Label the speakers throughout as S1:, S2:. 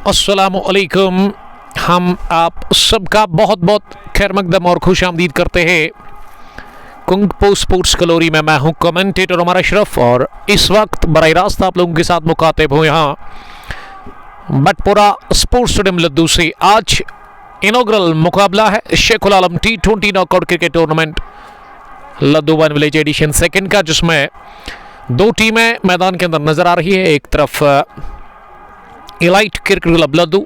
S1: अस्सलामुअलैकुम। हम आप सबका बहुत बहुत खैर मकदम और खुश आमदीद करते हैं कुंग पो स्पोर्ट्स कलोरी में। मैं हूं कमेंटेटर उमर अशरफ और इस वक्त बराह रास्त आप लोगों के साथ मुखातिब हूं यहाँ बटपुरा स्पोर्ट्स स्टेडियम लद्दू से। आज इनॉग्रल मुकाबला है Sheikhul Alam T20 knockout cricket tournament Ladhoo one village edition second का, जिसमें दो टीमें मैदान के अंदर नजर आ रही है। एक तरफ एलाइट क्रिकेट क्लब लद्दू,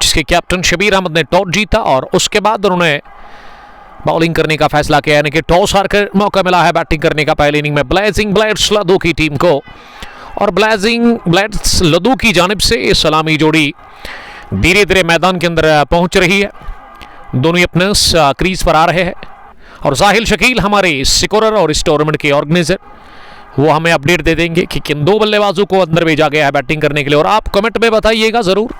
S1: जिसके कैप्टन शबीर अहमद ने टॉस जीता और उसके बाद उन्होंने बॉलिंग करने का फैसला किया, यानी कि टॉस हारकर मौका मिला है बैटिंग करने का पहली इनिंग में ब्लेजिंग ब्लेड्स लद्दू की टीम को। और ब्लेजिंग ब्लेड्स लद्दू की जानिब से सलामी जोड़ी धीरे धीरे मैदान के अंदर पहुंच रही है। दोनों ही अपने क्रीज पर आ रहे हैं और साहिल शकील हमारे स्कोरर और इस टूर्नामेंट के ऑर्गेनाइजर वो हमें अपडेट दे देंगे कि किन दो बल्लेबाजों को अंदर भेजा गया है बैटिंग करने के लिए। और आप कमेंट में बताइएगा ज़रूर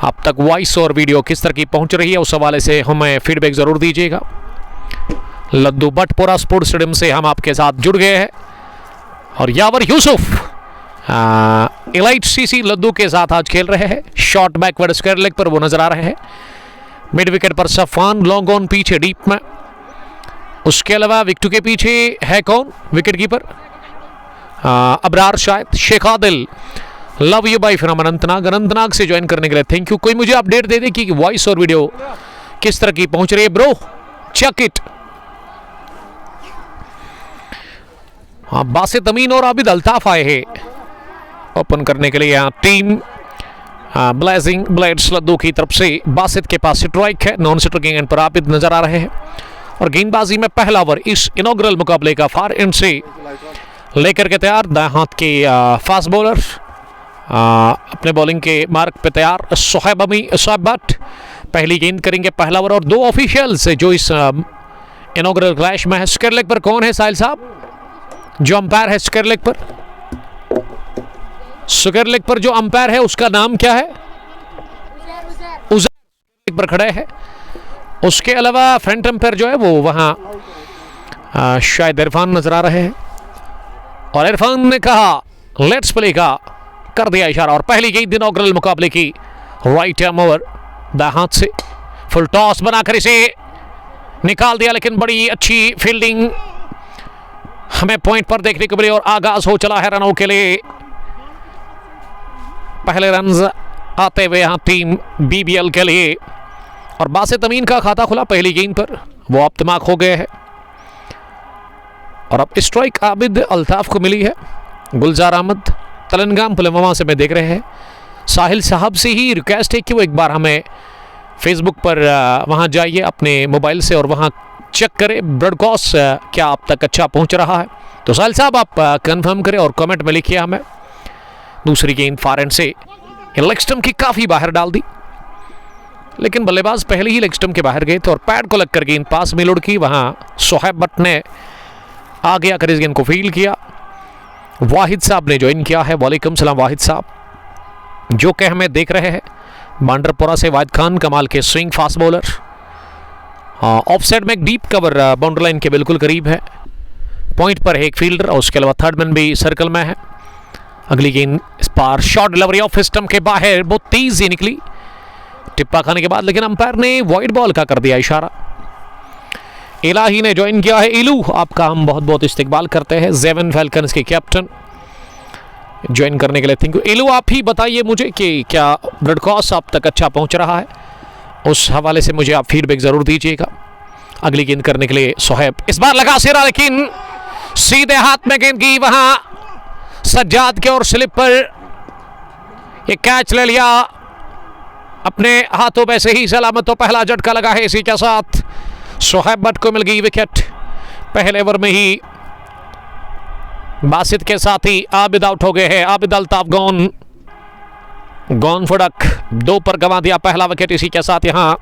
S1: आप तक वॉइस और वीडियो किस तरह की पहुंच रही है, उस हवाले से हमें फीडबैक ज़रूर दीजिएगा। लद्दू बटपुरा स्पोर्ट्स स्टेडियम से हम आपके साथ जुड़ गए हैं और यावर यूसुफ एलाइट सीसी लद्दू के साथ आज खेल रहे हैं। शॉर्ट बैकवर्ड स्क्वायर लेग पर वो नजर आ रहे हैं। मिड विकेट पर सफान लॉन्ग ऑन पीछे डीप में। उसके अलावा विकेट के पीछे है कौन विकेट कीपर? अबरार शायद शेख आदिल। लव यू बाई फ्रॉम अनंतनाग से ज्वाइन करने के लिए थैंक यू। कोई मुझे अपडेट दे दे कि वॉइस और वीडियो किस तरह की पहुंच रही है ब्रो, चेक इट। हाँ, बासित अमीन और आबिद अल्ताफ आए हैं ओपन करने के लिए। यहाँ टीम ब्लेजिंग ब्लेड्स लद्दू की तरफ से बासित के पास स्ट्राइक है, नॉन स्ट्राइकिंग एंड पर आबिद नजर आ रहे हैं। और गेंदबाजी में पहला ओवर इस इनॉग्रल मुकाबले का फार एंड से लेकर के तैयार दाएं हाथ के फास्ट बॉलर अपने बॉलिंग के मार्क पे तैयार सोहेब भट्ट पहली गेंद करेंगे पहला ओवर। और दो ऑफिशियल्स जो इस इनॉग्रल क्लैश में है। स्क्वायर लेग पर कौन है साहिल साहब जो अंपायर है स्क्वायर लेग पर? स्क्वायर लेग पर जो अंपायर है उसका नाम क्या है? उजैर पर खड़े हैं। उसके अलावा फ्रंट अंपायर जो है वो वहां शायद इरफान नजर आ रहे हैं और इरफान ने कहा लेट्स प्ले का कर दिया इशारा। और पहली गेंद इनॉग्रल मुकाबले की राइट आर्म ओवर दाएं हाथ से फुल टॉस बनाकर इसे निकाल दिया, लेकिन बड़ी अच्छी फील्डिंग हमें पॉइंट पर देखने को मिली। और आगाज हो चला है रनों के लिए। पहले रन आते हुए यहां टीम BBL के लिए। और बासित अमीन का खाता खुला पहली गेंद पर, वो अब दिमाग हो गए हैं। और अब स्ट्राइक आबिद अल्ताफ को मिली है। गुलजार अहमद तलनगाम पुलवामा से मैं देख रहे हैं। साहिल साहब से ही रिक्वेस्ट है कि वो एक बार हमें फेसबुक पर वहां जाइए अपने मोबाइल से और वहां चेक करें ब्रॉडकास्ट क्या आप तक अच्छा पहुंच रहा है। तो साहिल साहब आप कंफर्म करें और कमेंट में लिखिए हमें। दूसरी गेंद फार एंड से लेग स्टंप की काफ़ी बाहर डाल दी, लेकिन बल्लेबाज पहले ही लेग स्टंप के बाहर गए थे और पैड को लगकर गेंद पास में लुढ़की। वहां सोहेब भट्ट ने आगे आकर इस गेंद को फील्ड किया। वाहिद साहब ने ज्वाइन किया है। वालेकुम सलाम वाहिद साहब, जो कि हमें देख रहे हैं बांडरपुरा से। वाहिद खान कमाल के swing fast bowler. Of side में एक डीप कवर बाउंड्री लाइन के बिल्कुल करीब है। पॉइंट पर है एक फील्डर और उसके अलावा थर्ड मैन भी सर्कल में है। अगली गेंद इस पार शॉर्ट डिलीवरी ऑफ स्टंप के बाहर बहुत तेजी निकली टिप्पा खाने के बाद, लेकिन अंपायर ने वाइड बॉल का कर दिया इशारा। इलाही ने ज्वाइन किया है। इलू आपका हम बहुत बहुत इस्तेकबाल करते हैं। जेवन फैल्कन्स के कैप्टन ज्वाइन करने के लिए थैंक यू। इलू आप ही बताइए मुझे कि क्या ब्रॉडकास्ट आप तक अच्छा पहुंच रहा है, उस हवाले से मुझे आप फीडबैक जरूर दीजिएगा। अगली गेंद करने के लिए सोहेब इस बार लगा सिरा, लेकिन सीधे हाथ में गेंद की वहां सज्जाद के और स्लिप पर एक कैच ले लिया अपने हाथों में से ही सलामत। तो पहला झटका लगा है इसी के साथ सोहेब भट्ट को मिल गई विकेट पहले ओवर में ही। बासित के साथ ही आबिद आउट हो गए हैं। आबिद अल्ताफ गॉन फुडक 2 पर गंवा दिया पहला विकेट। इसी के साथ यहां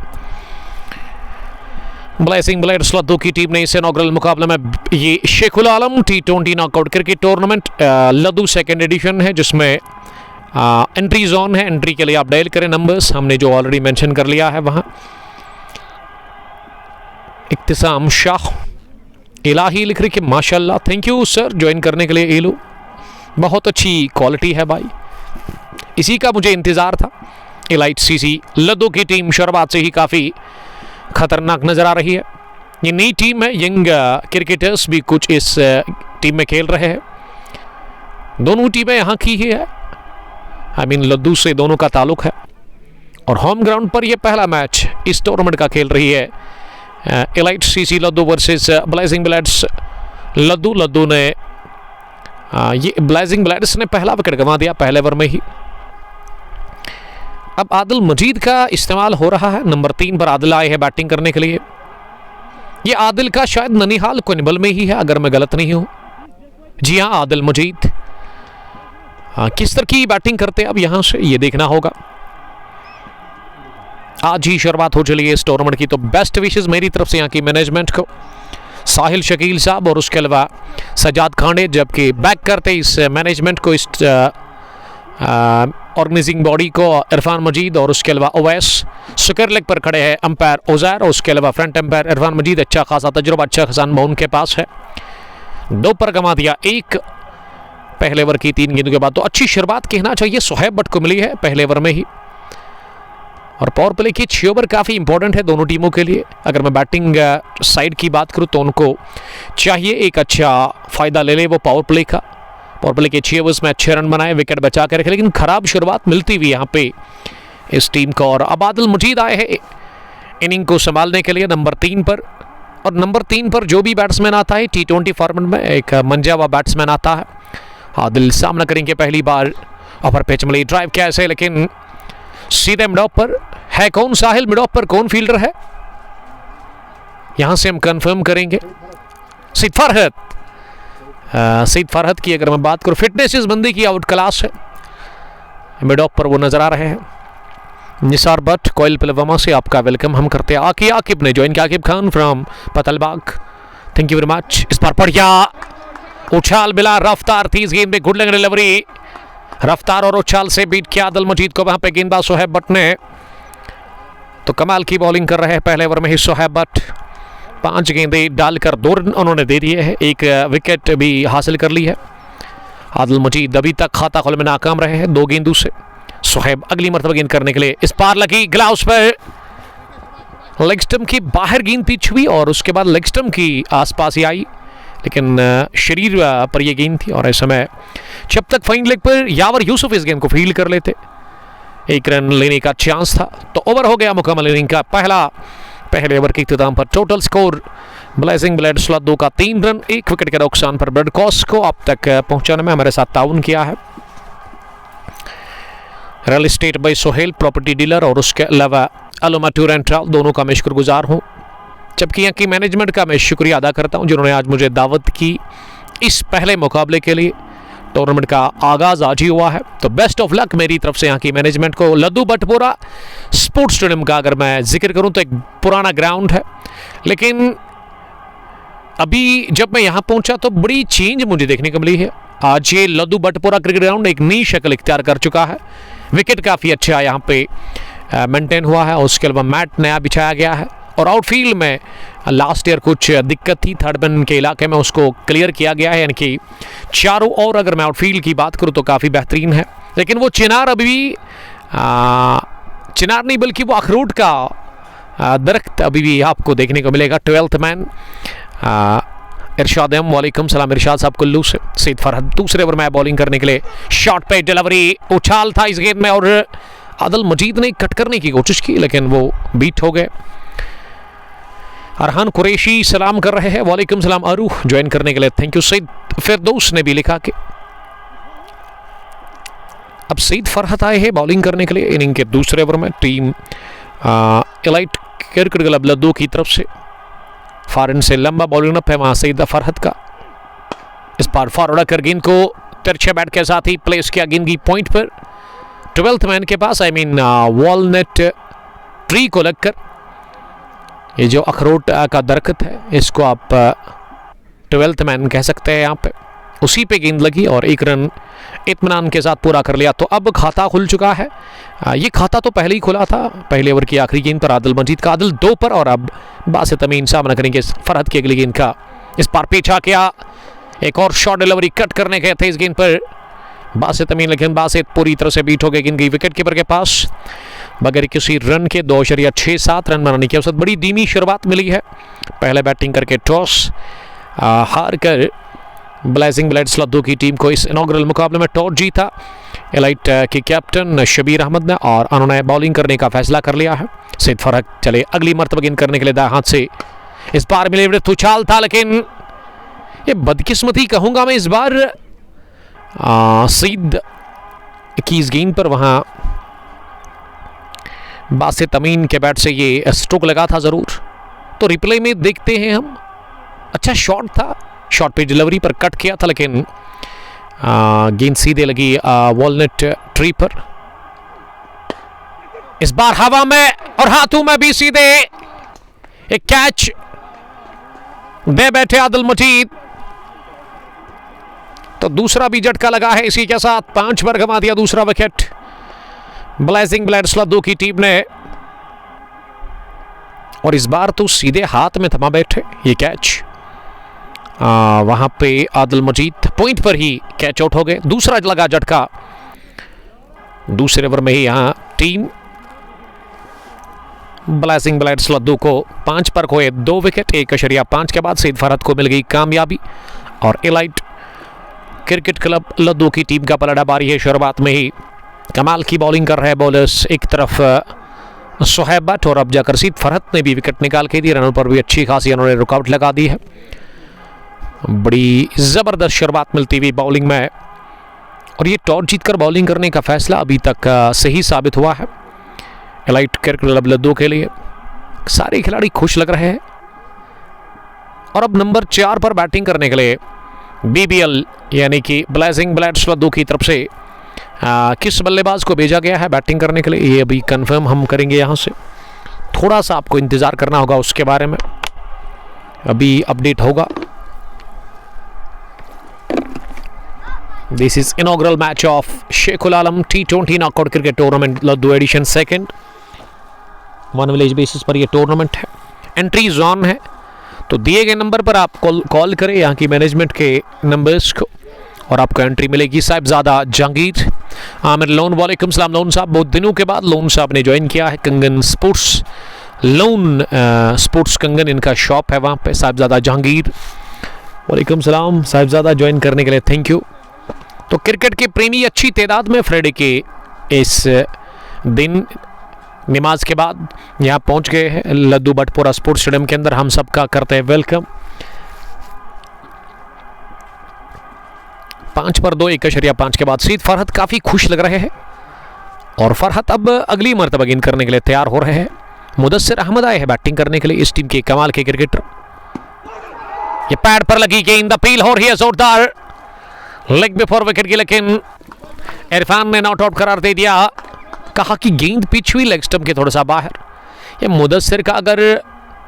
S1: ब्लेजिंग ब्लेड्स लद्दू की टीम ने इस इनॉग्रल मुकाबले में ये Sheikhul Alam T20 knockout cricket tournament Ladhoo second edition है, जिसमें एंट्री जोन है। एंट्री के लिए आप डायल करें नंबर्स हमने जो ऑलरेडी मेंशन कर लिया है वहां। इक्तिसाम शाह इलाही लिख रही कि माशाल्लाह थैंक यू सर ज्वाइन करने के लिए। इलू बहुत अच्छी क्वालिटी है भाई, इसी का मुझे इंतज़ार था एलाइट सीसी लद्दू की टीम शुरुआत से ही काफ़ी खतरनाक नज़र आ रही है। ये नई टीम है, यंग क्रिकेटर्स भी कुछ इस टीम में खेल रहे हैं। दोनों टीमें यहाँ की ही है, लद्दू से दोनों का ताल्लुक है और होम ग्राउंड पर यह पहला मैच इस टूर्नामेंट का खेल रही है। Elite CC Ladhoo versus blazing bloods Ladhoo. Ladhoo ने ये ब्लेजिंग ब्लड्स ने पहला विकेट गंवा दिया पहले ओवर में ही। अब आदिल मजीद का इस्तेमाल हो रहा है। नंबर 3 पर आदिल आए हैं बैटिंग करने के लिए। ये आदिल का शायद ननिहाल कुनिबल में ही है अगर मैं गलत नहीं हूं। जी हाँ, आदिल मजीद किस तरह की बैटिंग करते हैं अब यहां से ये देखना होगा। आज ही शुरुआत हो चली है इस टूर्नामेंट की, तो बेस्ट विशेस मेरी तरफ से यहाँ की मैनेजमेंट को, साहिल शकील साहब और उसके अलावा सजाद खांडे, जबकि बैक करते इस मैनेजमेंट को, इस ऑर्गेनाइजिंग बॉडी को इरफान मजीद और उसके अलावा ओवैस। सुकर लेग पर खड़े हैं अंपायर उजैर और उसके अलावा फ्रंट अंपायर इरफान मजीद। अच्छा खासा तजुर्बा, अच्छा खासा अनुभव उनके पास है। 2 पर गंवा दिया 1 पहले ओवर की 3 गेंदों के बाद। तो अच्छी शुरुआत कहना चाहिए सोहेब भट्ट को मिली है पहले ओवर में ही। और पावर प्ले की 6 ओवर काफ़ी इंपॉर्टेंट है दोनों टीमों के लिए। अगर मैं बैटिंग साइड की बात करूं तो उनको चाहिए एक अच्छा फ़ायदा ले ले वो पावर प्ले का। पावर प्ले के 6 ओवर्स में अच्छे रन बनाए, विकेट बचा के रखे, लेकिन ख़राब शुरुआत मिलती हुई यहाँ पे इस टीम को। और अब आदिल मजीद आए हैं इनिंग को संभालने के लिए नंबर 3 पर। और नंबर 3 पर जो भी बैट्समैन आता है T20 फॉर्मेट में एक मंजा हुआ बैट्समैन आता है। आदिल सामना करेंगे पहली बार। अपर पिच मिली ड्राइव कैसे, लेकिन सीधे मिड ऑफ पर है कौन साहिल, मिड ऑफ पर कौन फील्डर है यहां से हम कंफर्म करेंगे। सईद फरहत, सईद फरहत की अगर मैं बात करूं, फिटनेस इस बंदे की आउट क्लास है। मिड ऑफ पर वो नजर आ रहे हैं। निसार भट्ट कोयल पुलवामा से आपका वेलकम हम करते हैं। आकिब ने ज्वाइन किया, Aqib Khan from Patalbagh, thank you very much. इस बार बढ़िया उछाल मिला, रफ्तार थी इस गेंद में, गुड लग डिलीवरी, रफ्तार और उछाल से बीट किया आदिल मजीद को वहां पे गेंदबाज सोहेब भट्ट ने। तो कमाल की बॉलिंग कर रहे हैं पहले ओवर में ही सोहेब भट्ट। 5 गेंदें डालकर 2 रन उन्होंने दे दिए हैं, 1 विकेट भी हासिल कर ली है। आदिल मजीद अभी तक खाता खोलने में नाकाम रहे हैं 2 गेंदों से। सोहेब अगली मरतबा गेंद करने के लिए, इस पार लगी ग्लाउस पर, लेग स्टंप की बाहर गेंद पिच हुई और उसके बाद लेग स्टंप की आसपास ही आई, लेकिन शरीर पर यह गेंद थी। और ऐसे में जब तक फाइन लेग पर यावर यूसुफ इस गेंद को फील्ड कर लेते 1 रन लेने का चांस था। तो ओवर हो गया मुकम्मल इनिंग का पहले ओवर के इख्तिताम पर। Total score blazing bloods Ladhoo का 3 रन 1 विकेट के नुकसान पर ब्रेड कॉस को अब तक पहुंचाने में हमारे साथ ताउन किया है real estate by Sohail property dealer और उसके अलावा अलुमा टूर एंड ट्रैवल, दोनों का मैं शुक्रगुजार हूँ। जबकि यहाँ की मैनेजमेंट का मैं शुक्रिया अदा करता हूँ जिन्होंने आज मुझे दावत की इस पहले मुकाबले के लिए। टूर्नामेंट का आगाज़ आज ही हुआ है, तो बेस्ट ऑफ लक मेरी तरफ से यहाँ की मैनेजमेंट को। लद्दू बटपोरा स्पोर्ट्स स्टेडियम का अगर मैं जिक्र करूँ तो एक पुराना ग्राउंड है, लेकिन अभी जब मैं यहाँ पहुँचा तो बड़ी चेंज मुझे देखने को मिली है। आज ये लद्दू बटपोरा क्रिकेट ग्राउंड एक नई शक्ल इख्तियार कर चुका है। विकेट काफ़ी अच्छा यहाँ पे मेंटेन हुआ है, उसके अलावा मैट नया बिछाया गया है। और आउटफील्ड में लास्ट ईयर कुछ दिक्कत थी थर्ड मैन के इलाके में, उसको क्लियर किया गया है, यानी कि चारों और अगर मैं आउटफील्ड की बात करूं तो काफ़ी बेहतरीन है। लेकिन वो चिनार अभी भी चिनार नहीं बल्कि वो अखरोट का दरख्त अभी भी आपको देखने को मिलेगा। 12th मैन इरशाद एम, वालेकुम सलाम इरशाद साहब कुल्लू से। सईद फरहत दूसरे ओवर में बॉलिंग करने के लिए, शॉट पे डिलीवरी, उछाल था इस गेंद में और आदिल मजीद ने कट करने की कोशिश की लेकिन वो बीट हो गए। अरहान कुरैशी सलाम कर रहे हैं, वालेकुम सलाम अरू ज्वाइन करने के लिए, थैंक यू। सईद फिरदौस ने भी लिखा कि अब सईद फरहत आए हैं बॉलिंग करने के लिए इनिंग के दूसरे ओवर में। टीम एलाइट क्रिकेट क्लब लद्दू की तरफ से फॉरन से लंबा बॉलिंग अप है वहां सईद फरहत का। इस बार फॉरवर्ड कर गेंद को तिरछे बैट के साथ ही प्लेस किया गेंद की पॉइंट पर 12th मैन के पास, वॉलनट ट्री को लगकर। ये जो अखरोट का दरख्त है इसको आप 12th मैन कह सकते हैं, यहाँ पे उसी पे गेंद लगी और 1 रन इत्मीनान के साथ पूरा कर लिया। तो अब खाता खुल चुका है। ये खाता तो पहले ही खुला था, पहले ओवर की आखिरी गेंद पर आदिल मजीद का, आदिल 2 पर, और अब बासित अमीन सामना करेंगे फरहत की अगली गेंद का। इस बार पीछा किया, एक और शॉर्ट डिलीवरी कट करने गए थे इस गेंद पर बासित अमीन, लेकिन बासित पूरी तरह से बीट हो गए गेंद गई विकेट कीपर के पास। बगैर किसी रन के 2.67 रन बनाने की औसत। बड़ी धीमी शुरुआत मिली है। पहले बैटिंग करके टॉस हार कर ब्लेजिंग ब्लेड्स लद्दू की टीम को इस इनॉग्रल मुकाबले में टॉस जीता एलाइट के कैप्टन शबीर अहमद ने, और उन्होंने बॉलिंग करने का फैसला कर लिया है। सईद फरहत चले अगली मरतबा गेंद करने के लिए दाएं हाथ से। इस बार मिले तुछाल था, लेकिन ये बदकिस्मती कहूंगा मैं इस बार सईद की इस गेंद पर वहां बासित अमीन के बैट से ये स्ट्रोक लगा था जरूर। तो रिप्ले में देखते हैं हम। अच्छा शॉट था, शॉट पे डिलीवरी पर कट किया था, लेकिन गेंद सीधे लगी वॉलनट ट्री पर। इस बार हवा में और हाथों में भी सीधे एक कैच दे बैठे आदिल मजीद। तो दूसरा भी झटका लगा है इसी के साथ। 5 पर गंवा दिया दूसरा विकेट ब्लेजिंग ब्लेड्स लद्दू की टीम ने, और इस बार तो सीधे हाथ में थमा बैठे ये कैच। वहां पे आदिल मजीद पॉइंट पर ही कैच आउट हो गए। दूसरा लगा झटका दूसरे ओवर में ही। यहां टीम ब्लेजिंग ब्लेड्स लद्दू को 5 पर खोए 2 विकेट। 1.5 के बाद सईद फरहत को मिल गई कामयाबी, और एलाइट क्रिकेट क्लब लद्दू की टीम का पलड़ा बारी है। शुरुआत में ही कमाल की बॉलिंग कर रहे हैं बॉलर्स। एक तरफ सोहेब भट्ट, और अब जाकर सईद फरहत ने भी विकेट निकाल के दी। रनों पर भी अच्छी खासी उन्होंने रुकावट लगा दी है। बड़ी जबरदस्त शुरुआत मिलती हुई बॉलिंग में, और ये टॉस जीतकर बॉलिंग करने का फैसला अभी तक सही साबित हुआ है एलाइट क्रिकेट क्लब लद्दू के लिए। सारे खिलाड़ी खुश लग रहे हैं। और अब नंबर 4 पर बैटिंग करने के लिए BBL यानी कि ब्लेजिंग ब्लेड्स लद्दू की तरफ से किस बल्लेबाज को भेजा गया है बैटिंग करने के लिए, ये अभी कंफर्म हम करेंगे। यहाँ से थोड़ा सा आपको इंतज़ार करना होगा, उसके बारे में अभी अपडेट होगा। This is inaugural match of Sheikhul Alam T20 knockout cricket tournament Ladhoo edition 2nd। 1 village basis पर यह टूर्नामेंट है। एंट्रीज ऑन है, तो दिए गए नंबर पर आप कॉल करें यहाँ की मैनेजमेंट के नंबर्स को, और आपको एंट्री मिलेगी। साहिबजादा जहांगीर आमिर लोन, वालेकुम सलाम लोन साहब। बहुत दिनों के बाद लोन साहब ने ज्वाइन किया है। कंगन स्पोर्ट्स लोन स्पोर्ट्स कंगन इनका शॉप है वहाँ पे। साहिबजादा जहांगीर, वालेकुम सलाम साहिबजादा, ज्वाइन करने के लिए थैंक यू। तो क्रिकेट के प्रेमी अच्छी तादाद में फ्राइडे के इस दिन नमाज के बाद यहाँ पहुँच गए हैं लद्दू बटपुरा स्पोर्ट्स स्टेडियम के अंदर। हम सबका करते हैं वेलकम। 5 पर 2, 1.5 के बाद सईद फरहत काफ़ी खुश लग रहे हैं, और फरहत अब अगली मरतबा गेंद करने के लिए तैयार हो रहे हैं। मुदस्सिर अहमद आए हैं बैटिंग करने के लिए, इस टीम के कमाल के क्रिकेटर। ये पैड पर लगी गेंद, अपील हो रही है जोरदार लेग बिफोर विकेट की, लेकिन इरफान ने नॉट आउट करार दे दिया। कहा कि गेंद पिच हुई लेग स्टंप के थोड़ा सा बाहर। ये मुदस्सिर का अगर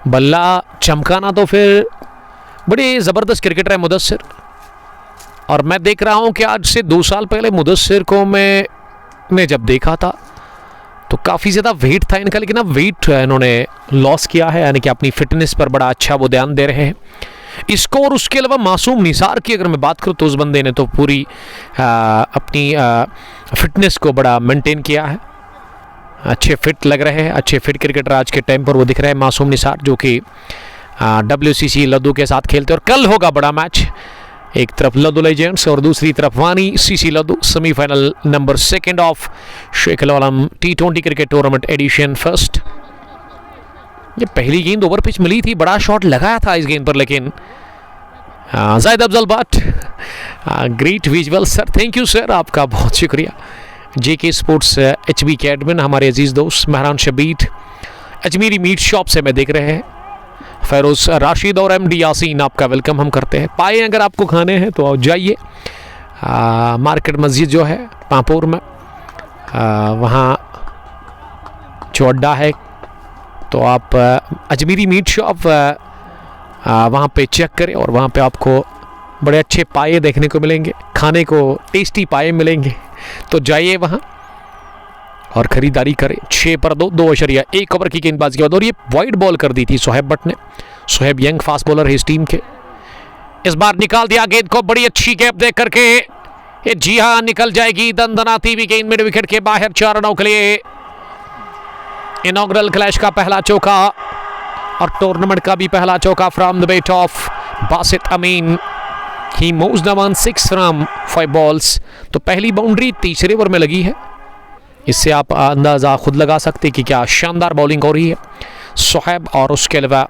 S1: बल्ला चमकाना तो फिर बड़े ज़बरदस्त क्रिकेटर है मुदस्सिर। और मैं देख रहा हूं कि आज से 2 साल पहले मुदस्सिर को मैंने जब देखा था तो काफ़ी ज़्यादा वेट था इनका, लेकिन अब वेट इन्होंने लॉस किया है, यानी कि अपनी फिटनेस पर बड़ा अच्छा वो ध्यान दे रहे हैं। इसको और उसके अलावा मासूम निसार की अगर मैं बात करूं तो उस बंदे ने तो पूरी अपनी फिटनेस को बड़ा मेंटेन किया है। अच्छे फिट लग रहे हैं, अच्छे फिट क्रिकेटर आज के टाइम पर वो दिख रहे हैं मासूम निसार, जो कि WCC लद्दू के साथ खेलते हैं। और कल होगा बड़ा मैच, एक तरफ लद्दू लेजेंड्स और दूसरी तरफ Wani CC Ladhoo, semifinal number 2 of Sheikhul Alam T20 cricket tournament edition 1। ये पहली गेंद ओवर पिच मिली थी, बड़ा शॉट लगाया था इस गेंद पर, लेकिन जायद Afzal Bhatt, great visual sir, thank you sir, आपका बहुत शुक्रिया। JK स्पोर्ट्स HB के एडमिन हमारे अजीज़ दोस्त महरान शबीर अजमेरी मीट शॉप से मैं देख रहे हैं। फेरोज राशिद और MD यासीन, आपका वेलकम हम करते हैं। पाए अगर आपको खाने हैं तो जाइए मार्केट मस्जिद जो है पांपोर में, वहाँ जो अड्डा है, तो आप अजमेरी मीट शॉप वहाँ पे चेक करें, और वहाँ पे आपको बड़े अच्छे पाए देखने को मिलेंगे, खाने को टेस्टी पाए मिलेंगे। तो जाइए वहाँ और ख़रीदारी करें। 6 पर 2, 2.1 ओवर की गेंदबाजी के बाद, और ये वाइड बॉल कर दी थी सोहेब भट्ट ने। सोहेब यंग फास्ट बॉलर है इस टीम के। इस बार निकाल दिया गेंद को, बड़ी अच्छी गैप देख करके, ये जी हाँ निकल जाएगी दंदनाती हुई गेंद मिड विकेट के बाहर 4 रनों के लिए। इनॉग्रल क्लैश का पहला चौका और टूर्नामेंट का भी पहला चौका from the bat of Basit Amin. He moves the 1-6 from 5 balls. तो पहली बाउंड्री तीसरे ओवर में लगी है। इससे आप अंदाज़ा खुद लगा सकते कि क्या शानदार बॉलिंग हो रही है सोहेब और उसके अलावा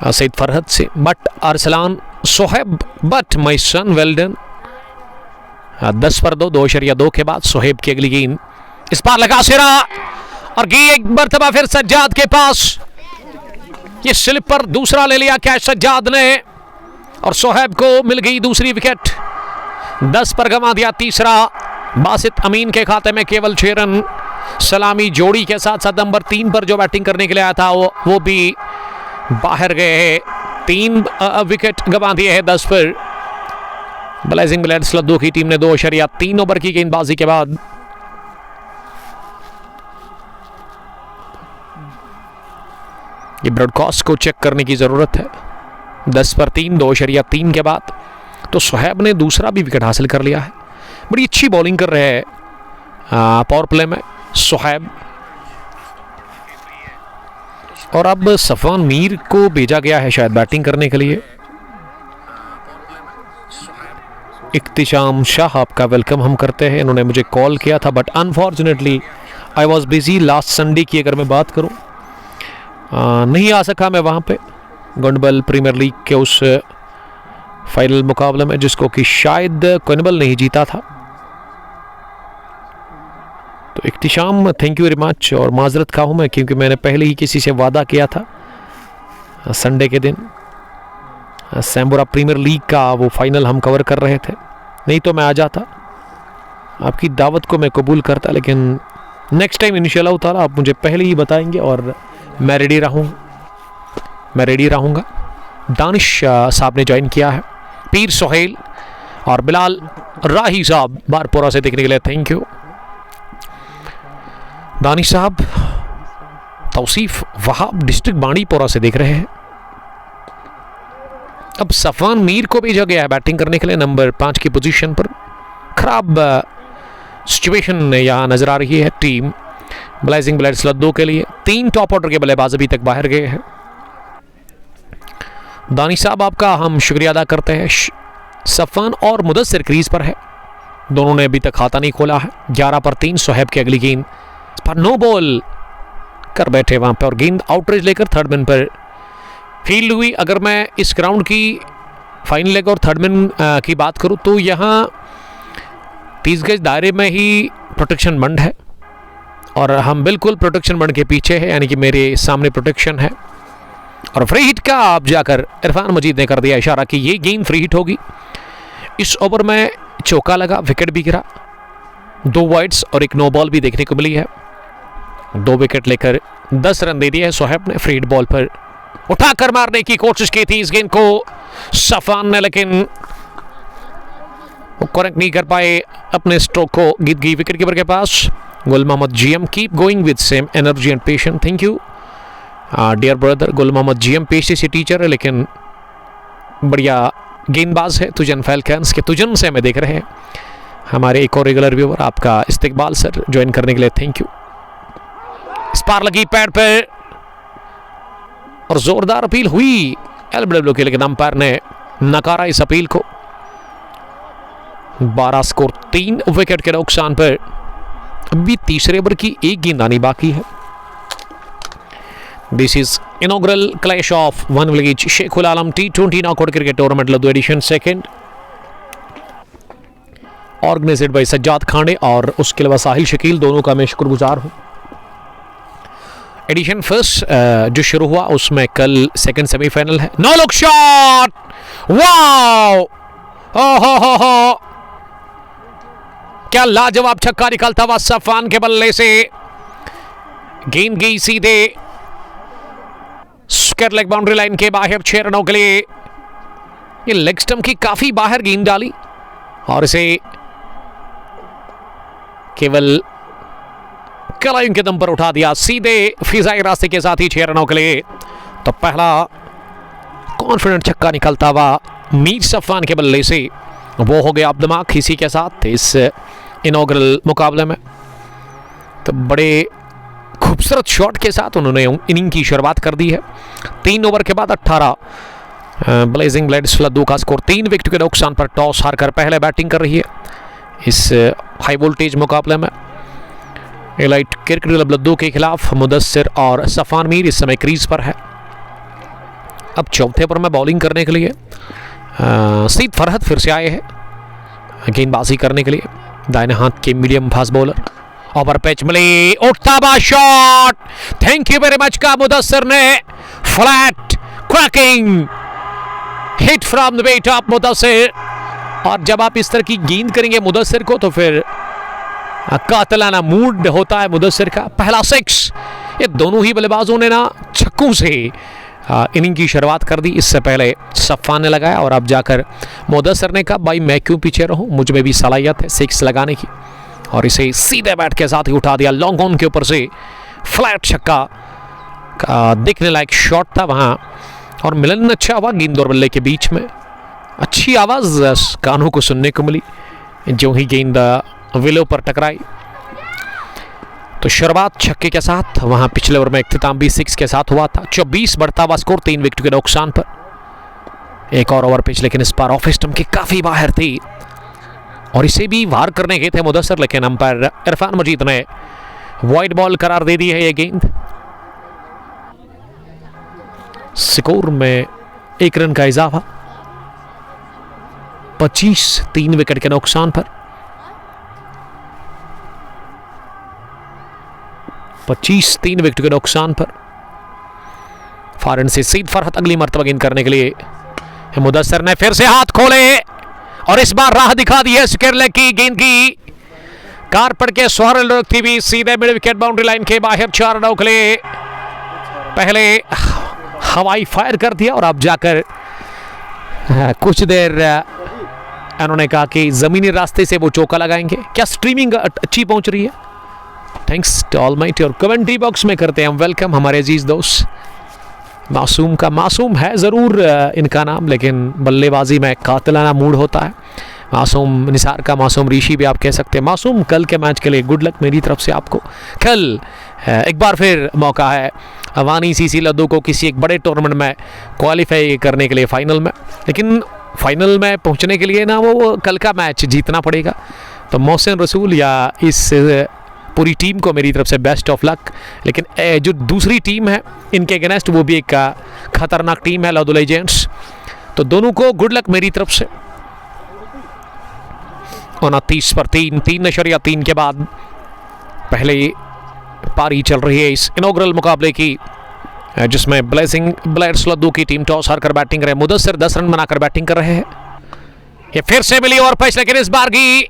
S1: सईद फरहद से। But Arsalan Sohaib but my son well done. 10 पर 2 के बाद सोहेब की अगली गेंद इस पार लगा सिरा और गेंद एक मरतबा फिर सज्जाद के पास। ये स्लिप पर दूसरा ले लिया कैच सज्जाद ने और सोहेब को मिल गई दूसरी विकेट। 10 पर गंवा दिया तीसरा। बासित अमीन के खाते में केवल 6 रन। सलामी जोड़ी के साथ साथ नंबर 3 पर जो बैटिंग करने के लिए आया था वो भी बाहर गए हैं। 3 विकेट गंवा दिए हैं 10 पर। ब्लेजिंग बुलेट्स लद्दू की टीम ने 2.3 ओवर की गेंदबाजी के बाद ये ब्रॉडकास्ट को चेक करने की जरूरत है। 10 पर 3 2.3 के बाद तो सोहेब ने दूसरा भी विकेट हासिल कर लिया है। बड़ी अच्छी बॉलिंग कर रहे हैं पावर प्ले में सोहेब। और अब सफवान मीर को भेजा गया है शायद बैटिंग करने के लिए। इख्तिशाम शाह आपका वेलकम हम करते हैं। इन्होंने मुझे कॉल किया था but unfortunately I was busy last Sunday की अगर मैं बात करूं नहीं आ सका मैं वहाँ पे गंडबल प्रीमियर लीग के उस फाइनल मुकाबले में जिसको कि शायद कोनबल नहीं जीता था। तो इख्तिशाम थैंक यू वेरी मच और माजरत खा हूँ मैं क्योंकि मैंने पहले ही किसी से वादा किया था संडे के दिन सैम्बुरा प्रीमियर लीग का वो फाइनल हम कवर कर रहे थे। नहीं तो मैं आ जाता, आपकी दावत को मैं कबूल करता, लेकिन नेक्स्ट टाइम इंशाल्लाह ताला आप मुझे पहले ही बताएंगे और मैं रेडी रहूँगा। दानिश साहब ने ज्वाइन किया है, पीर सोहेल और बिलाल राही साहब बारपोरा से देखने के लिए थैंक यू। दानिश साहब तौसीफ वहाब डिस्ट्रिक्ट बांडीपोरा से देख रहे हैं। अब सफवान मीर को भेजा गया है बैटिंग करने के लिए नंबर 5 की पोजीशन पर। खराब सिचुएशन यहाँ नजर आ रही है टीम ब्लेजिंग बुलेट्स लद्दू के लिए। 3 टॉप ऑर्डर के बल्लेबाज अभी तक बाहर गए हैं। दानिश साहब आपका हम शुक्रिया अदा करते हैं। सफवान और मुदस्सिर क्रीज पर है, दोनों ने अभी तक खाता नहीं खोला है। 11 पर 3 सोहेब की अगली गेंद पर नो बॉल कर बैठे वहां पर और गेंद आउटरेज लेकर थर्ड मैन पर फील्ड हुई। अगर मैं इस ग्राउंड की फाइनल लेग और थर्ड मैन की बात करूं तो यहाँ 30 गज दायरे में ही प्रोटेक्शन बंद है और हम बिल्कुल प्रोटेक्शन बंद के पीछे है, यानी कि मेरे सामने प्रोटेक्शन है। और फ्री हिट का आप जाकर इरफान मजीद ने कर दिया इशारा कि ये गेंद फ्री हिट होगी। इस ओवर में चौका लगा, विकेट भी गिरा, 2 वाइड्स और 1 नो बॉल भी देखने को मिली है। 2 विकेट लेकर 10 रन दे दिए है सोहेब ने। फ्री हिट बॉल पर उठाकर मारने की कोशिश की थी इस गेंद को सफवान ने, लेकिन वो करेक्ट नहीं कर पाए अपने स्ट्रोक को। गिर गई विकेट कीपर के पास। Gul Mohammad GM keep going with same energy and patience. Thank you dear brother. Gul Mohammad GM पेशे से टीचर है लेकिन बढ़िया गेंदबाज है। तुजन फैल्कन्स के तुजन से हमें देख रहे हैं हमारे एक और रेगुलर व्यूअर। आपका इस्तिकबाल सर ज्वाइन करने के लिए थैंक यू। इस पार लगी पैड पर और जोरदार अपील हुई एलबीडब्ल्यू के, लेकिन अंपायर ने नकारा इस अपील को। 12 स्कोर 3 विकेट के नुकसान पर अभी तीसरे ओवर की 1 गेंद आनी बाकी है। This is inaugural clash of one village Sheikhul Alam T20 knockout cricket tournament Ladhoo edition 2 organised by Sajjad Khande और उसके अलावा साहिल शकील, दोनों का मैं शुक्रगुजार हूं। एडिशन 1 जो शुरू हुआ उसमें कल 2nd सेमीफाइनल है। नो लुक शॉट, वाओ, हो क्या लाजवाब छक्का निकलता हुआ सफवान के बल्ले से। गेंद गई सीधे स्क्वायर लेग बाउंड्री लाइन के बाहर 6 रनों के लिए। ये लेग स्टंप की काफी बाहर गेंद डाली और इसे केवल कलाइयों के दम पर उठा दिया सीधे फिजाई रास्ते के साथ ही 6 रनों के लिए। तो पहला कॉन्फिडेंट छक्का निकलता हुआ मीर सफवान के बल्ले से वो हो गया अब दिमाग इसी के साथ इस इनॉग्रल मुकाबले में। तो बड़े खूबसूरत शॉट के साथ उन्होंने इनिंग की शुरुआत कर दी है। 3 ओवर के बाद 18 ब्लेजिंग ब्लेड्स लद्दू का स्कोर 3 विकेट के नुकसान पर टॉस हारकर पहले बैटिंग कर रही है इस हाई वोल्टेज मुकाबले में। एलाइट क्रिकेट क्लब लद्दू के खिलाफ मुदस्सिर और सफान मीर इस समय क्रीज पर है। अब चौथे ओवर में बॉलिंग करने के लिए सईद फरहत फिर से आए हैं गेंदबाजी करने के लिए। दाहिने हाथ के medium fast bowler. Over pitch मिली, उठता हुआ shot, thank you very much का मुदस्सिर ने, flat cracking hit from the weight of Mudassir. और जब आप इस तरह की गेंद करेंगे मुदस्सिर को तो फिर कातलाना मूड होता है मुदस्सिर का। पहला 6। ये दोनों ही बल्लेबाजों ने ना छक्कों से इनिंग की शुरुआत कर दी। इससे पहले सफ़ान ने लगाया और अब जाकर मुदस्सिर ने कहा भाई मैं क्यों पीछे रहूं, मुझ में भी सलाहियत है 6 लगाने की। और इसे सीधे बैट के साथ ही उठा दिया। लॉन्ग ऑन के ऊपर से फ्लैट छक्का का देखने लायक शॉट था वहां और मिलन अच्छा हुआ गेंद और बल्ले के बीच में। अच्छी आवाज़ कानों को सुनने को मिली जो ही गेंद विलो पर टकराई। तो शुरुआत छक्के के साथ वहां पिछले ओवर में इख्तिताम भी 6 के साथ हुआ था। 24 बढ़ता हुआ स्कोर 3 विकेट के नुकसान पर। एक और ओवर पिच लेकिन इस पर ऑफ स्टंप के काफी बाहर थी और इसे भी वार करने गए थे मुदस्सिर, लेकिन अंपायर इरफान मजीद ने वाइड बॉल करार दे दी है ये गेंद। स्कोर में 1 रन का इजाफा। 25 3 विकेट के नुकसान पर। 25 3 विकेट के नुकसान पर। फॉरन से सईद फरहत अगली मर्तबा गेंद करने के लिए। मुदस्सिर ने फिर से हाथ खोले और इस बार राह दिखा दी है स्क्वायर लेग की गेंद की। कार पड़ के सोहरल रखती हुई सीधे मिड विकेट बाउंड्री लाइन के बाहर 4 रनों के लिए पहले हवाई फायर कर दिया और अब जाकर कुछ देर उन्होंने कहा कि जमीनी रास्ते से वो चौका लगाएंगे। क्या स्ट्रीमिंग अच्छी पहुंच रही है? Thanks to Almighty. और कमेंट्री बॉक्स में करते हैं हम वेलकम हमारे अजीज दोस्त मासूम का। मासूम है ज़रूर इनका नाम, लेकिन बल्लेबाजी में कातिलाना मूड होता है। मासूम निसार का मासूम ऋषि भी आप कह सकते हैं। मासूम कल के मैच के लिए गुड लक मेरी तरफ से आपको। कल एक बार फिर मौका है अवानी सीसी लद्दू को किसी एक बड़े टूर्नामेंट में क्वालिफाई करने के लिए फाइनल में, लेकिन फाइनल में पहुंचने के लिए ना वो कल का मैच जीतना पड़ेगा। तो मोहसिन रसूल या इस पूरी टीम को मेरी तरफ से बेस्ट ऑफ लक। लेकिन जो दूसरी टीम है इनके अगेंस्ट वो भी एक खतरनाक टीम है लद्दू लेजेंड्स, तो दोनों को गुड लक मेरी तरफ से। 29 पर 3 के बाद पहले पारी चल रही है इस इनॉग्रल मुकाबले की, जिसमें ब्लेजिंग ब्लेड्स लद्दू की टीम टॉस हारकर बैटिंग कर रहे हैं। मुदस्सिर 10 रन बनाकर बैटिंग कर रहे हैं। ये फिर से मिली और पिच, लेकिन इस बार की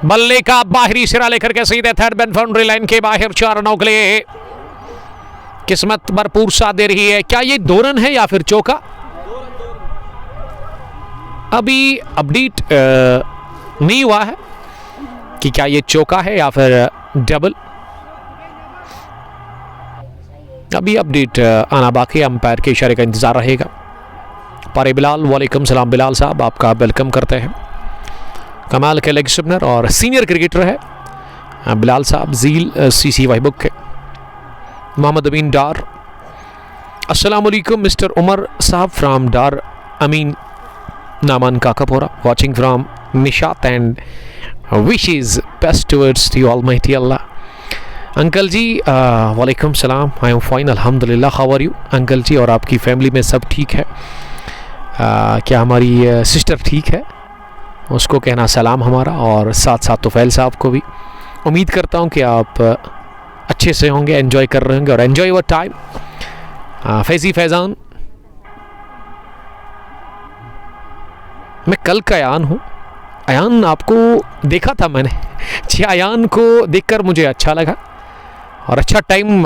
S1: बल्ले का बाहरी सिरा लेकर के सीधे थर्ड बैन बाउंड्री लाइन के बाहर 4 रनों के लिए किस्मत भरपूर साथ दे रही है। क्या ये 2 रन है या फिर चौका? अभी अपडेट नहीं हुआ है कि क्या ये चौका है या फिर डबल। अभी अपडेट आना बाकी, अंपायर के इशारे का इंतजार रहेगा। पारे बिलाल, वालेकुम सलाम बिलाल साहब, आपका वेलकम करते हैं। कमाल के लेग स्पिनर और सीनियर क्रिकेटर है बिलाल साहब, झील सीसी वाहिबुक के। मोहम्मद अमीन डार, अस्सलाम वालेकुम मिस्टर उमर साहब from Dar Amin Naman Kakapora, watching from Nishat and wishes best towards to almighty Allah. Uncle ji वालेकुम सलाम, आई एम फाइन अल्हम्दुलिल्लाह, how are you uncle ji? और आपकी फैमिली में सब ठीक है? क्या हमारी सिस्टर ठीक है? उसको कहना सलाम हमारा, और साथ साथ तुफैल साहब को भी। उम्मीद करता हूँ कि आप अच्छे से होंगे, एंजॉय कर रहे होंगे और enjoy your time. Faizi Faizan, मैं कल का अयान हूँ। अयान आपको देखा था मैंने जी, अयान को देखकर मुझे अच्छा लगा और अच्छा टाइम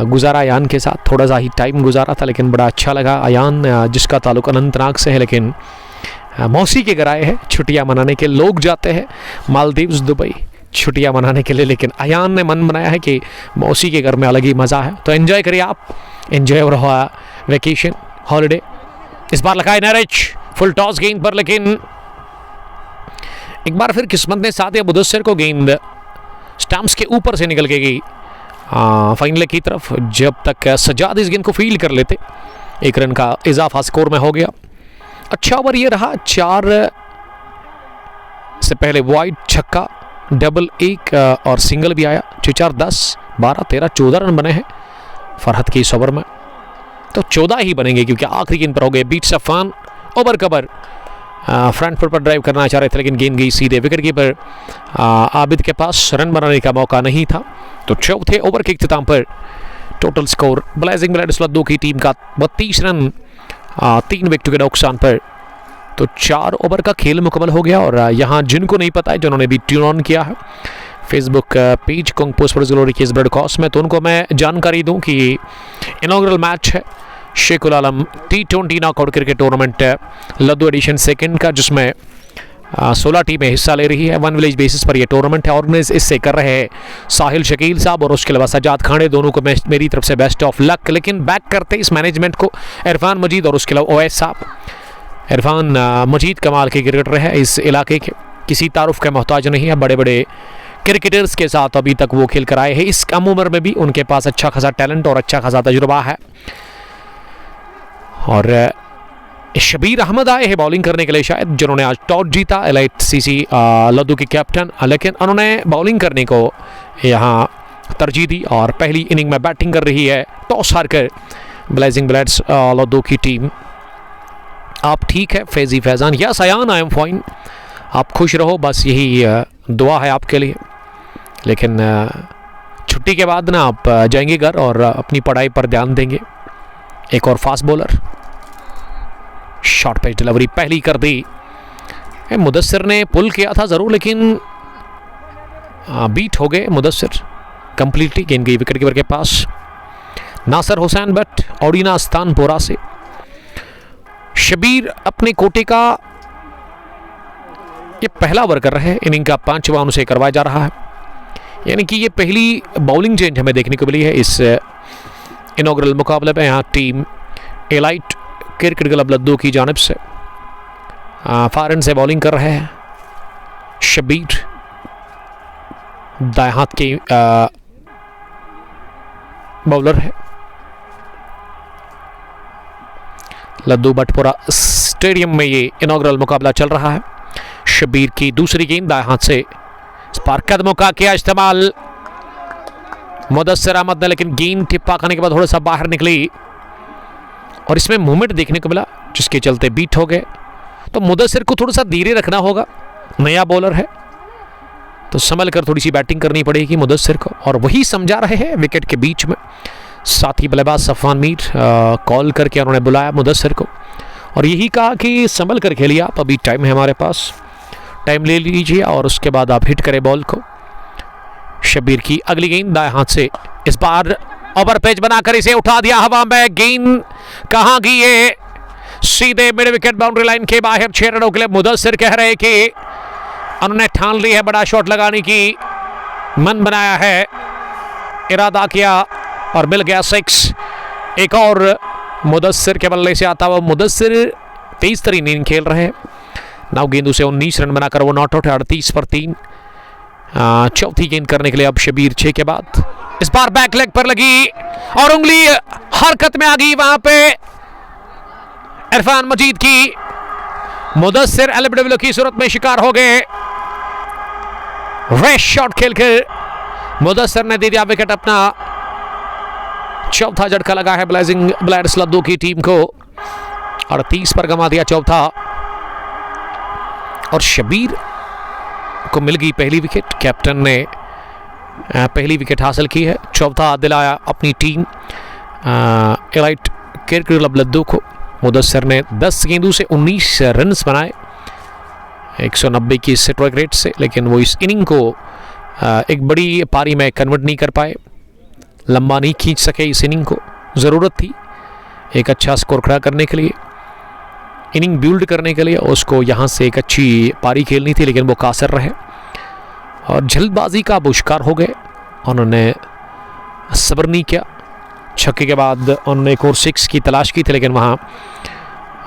S1: गुजारा अयान के साथ। थोड़ा सा ही टाइम गुजारा था लेकिन बड़ा अच्छा लगा। अयान जिसका ताल्लुक अनंतनाग से है, लेकिन मौसी के घर आए हैं छुट्टियां मनाने के। लोग जाते हैं मालदीव्स, दुबई छुट्टियां मनाने के लिए, लेकिन अयान ने मन बनाया है कि मौसी के घर में अलग ही मज़ा है। तो एंजॉय करिए आप, एंजॉय हो रहा वेकेशन हॉलीडे। इस बार लगाए नरिच फुल टॉस गेंद पर, लेकिन एक बार फिर किस्मत ने साथ या मुदस्सिर को गेंद स्टंप्स के ऊपर से निकल के गई फाइन लेग की तरफ। जब तक सजाद इस गेंद को फील्ड कर लेते, 1 रन का इजाफा स्कोर में हो गया। अच्छा ओवर ये रहा। 4 से पहले वाइड, छक्का, डबल, 1 और सिंगल भी आया। 6 4 10 12 13 14 रन बने हैं फरहत के इस ओवर में। तो 14 ही बनेंगे क्योंकि आखिरी गेंद पर हो गए beat Safan. Over cover front foot पर ड्राइव करना चाह रहे थे लेकिन गेंद गई सीधे विकेट कीपर आबिद के पास। रन बनाने का मौका नहीं था। तो चौथे ओवर के इख्तिताम पर टोटल स्कोर ब्लेजिंग ब्लैडर्स लद्दू की टीम का 32 रन 3 विकेटों के नुकसान पर। तो 4 ओवर का खेल मुकम्मल हो गया। और यहाँ जिनको नहीं पता है, जिन्होंने भी ट्यून ऑन किया है Facebook page kung post sports glory के इस ब्रॉडकास्ट में, तो उनको मैं जानकारी दूं कि इनॉग्रल मैच है Sheikh ul Alam T20 knockout cricket tournament Ladhoo edition 2 का, जिसमें 16 टीमें हिस्सा ले रही है। 1 विलेज बेसिस पर यह टूर्नामेंट है। ऑर्गेनाइज इससे कर रहे हैं साहिल शकील साहब और उसके अलावा सजाद खाने। दोनों को मेरी तरफ से बेस्ट ऑफ लक। लेकिन बैक करते इस मैनेजमेंट को इरफान मजीद और उसके अलावा ओवैस साहब। इरफान मजीद कमाल के क्रिकेटर है, इस इलाके के किसी तारुफ का मोहताज नहीं है। बड़े बड़े क्रिकेटर्स के साथ अभी तक वो खेल कर आए हैं। इस कम उम्र में भी उनके पास अच्छा खासा टैलेंट और अच्छा खासा तजुर्बा है। और शबीर अहमद आए हैं बॉलिंग करने के लिए शायद, जिन्होंने आज टॉस जीता। एलाइट सीसी लद्दू के कैप्टन, लेकिन उन्होंने बॉलिंग करने को यहाँ तरजीह दी और पहली इनिंग में बैटिंग कर रही है टॉस हारकर ब्लेजिंग ब्लैड्स लद्दू की टीम। आप ठीक है Faizi Faizan? Yes Ayan, I am fine. आप खुश रहो, बस यही दुआ है आपके लिए। लेकिन छुट्टी के बाद ना आप जाएंगे घर और अपनी पढ़ाई पर ध्यान देंगे। एक और fast bowler, short page delivery पहली कर दी। मुदस्सिर ने पुल किया था ज़रूर, लेकिन बीट हो गए मुदस्सिर कंप्लीटली। गेंद गई विकेट कीपर के पास। नासिर हुसैन बट ओडिना अस्तानपुरा से। शबीर अपने कोटे का ये पहला ओवर कर रहे हैं। इनिंग का 5वां उनसे करवाया जा रहा है, यानी कि ये पहली बॉलिंग चेंज हमें देखने को मिली है इस इनॉग्रल मुकाबले में। यहाँ टीम एलाइट क्रिकेट क्लब लद्दू की जानिब से फारन से बॉलिंग कर रहे हैं शबीर। दाएं हाथ के बॉलर है। लद्दू बटपुरा स्टेडियम में ये इनॉग्रल मुकाबला चल रहा है। शबीर की दूसरी गेंद दाएं हाथ से, स्पार्क कदमों का किया इस्तेमाल मुदस्सिर अहमद ने, लेकिन गेंद टिप्पा खाने के बाद थोड़ा सा बाहर निकली और इसमें मूवमेंट देखने को मिला जिसके चलते बीट हो गए। तो मुदस्सिर को थोड़ा सा धीरे रखना होगा, नया बॉलर है तो संभल कर थोड़ी सी बैटिंग करनी पड़ेगी मुदस्सिर को, और वही समझा रहे हैं विकेट के बीच में। साथ ही बल्लेबाज सफवान मीर कॉल करके उन्होंने बुलाया मुदस्सिर को और यही कहा कि संभल कर खेलिए आप, अभी टाइम है हमारे पास, टाइम ले लीजिए और उसके बाद आप हिट करें बॉल को। शबीर की अगली गेंद दाएं हाथ से, इस बार ओवर पेज बनाकर इसे उठा दिया हवा में। गेंद कहां गई है? सीधे मिड विकेट बाउंड्री लाइन के बाहर। 6 रनों के लिए मुदस्सिर कह रहे कि उन्होंने ठान ली है बड़ा शॉट लगाने की, मन बनाया है, इरादा किया और मिल गया 6। एक और मुदस्सिर के बल्ले से आता हुआ। मुदस्सिर 23 तरीन इनिंग खेल रहे हैं। 9 गेंदों से 19 रन बनाकर वो नॉट आउट है। 38 पर 3। चौथी गेंद करने के लिए अब शबीर 6 के बाद। इस बार बैक लेग पर लगी और उंगली हरकत में आ गई वहां पे इरफान मजीद की। मुदस्सिर एलबीडब्ल्यू की सूरत में शिकार हो गए। रेस शॉट खेलकर मुदस्सिर ने दे दिया विकेट अपना। चौथा झटका लगा है ब्लेजिंग ब्लैडर्स लद्दू की टीम को और 30 पर गंवा दिया चौथा। और शबीर को मिल गई पहली विकेट। कैप्टन ने पहली विकेट हासिल की है। चौथा दिलाया अपनी टीम एलाइट क्रिकेट क्लब लद्दू को। मुदस्सिर ने 10 गेंदों से 19 रन्स बनाए 190 की स्ट्राइक रेट से, लेकिन वो इस इनिंग को एक बड़ी पारी में कन्वर्ट नहीं कर पाए, लंबा नहीं खींच सके इस इनिंग को। ज़रूरत थी एक अच्छा स्कोर खड़ा करने के लिए, इनिंग बिल्ड करने के लिए, उसको यहाँ से एक अच्छी पारी खेलनी थी, लेकिन वो कासर रहे और जल्दबाजी का अब शिकार हो गए। उन्होंने सब्र नहीं किया। छक्के के बाद उन्होंने एक और 6 की तलाश की थी, लेकिन वहाँ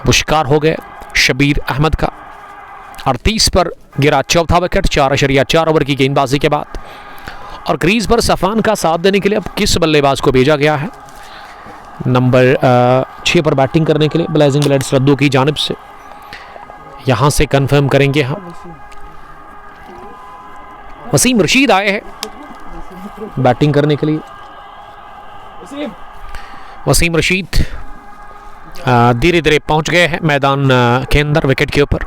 S1: वो शिकार हो गए शबीर अहमद का। 38 पर गिरा चौथा विकेट 4.4 ओवर की गेंदबाजी के बाद। और क्रीज पर सफान का साथ देने के लिए अब किस बल्लेबाज को भेजा गया है? नंबर 6 पर बैटिंग करने के लिए ब्लेजिंग बुलेट्स रद्दू की जानिब से यहां से कंफर्म करेंगे हम। वसीम रशीद आए हैं बैटिंग करने के लिए। वसीम रशीद धीरे धीरे पहुंच गए हैं मैदान के अंदर विकेट के ऊपर।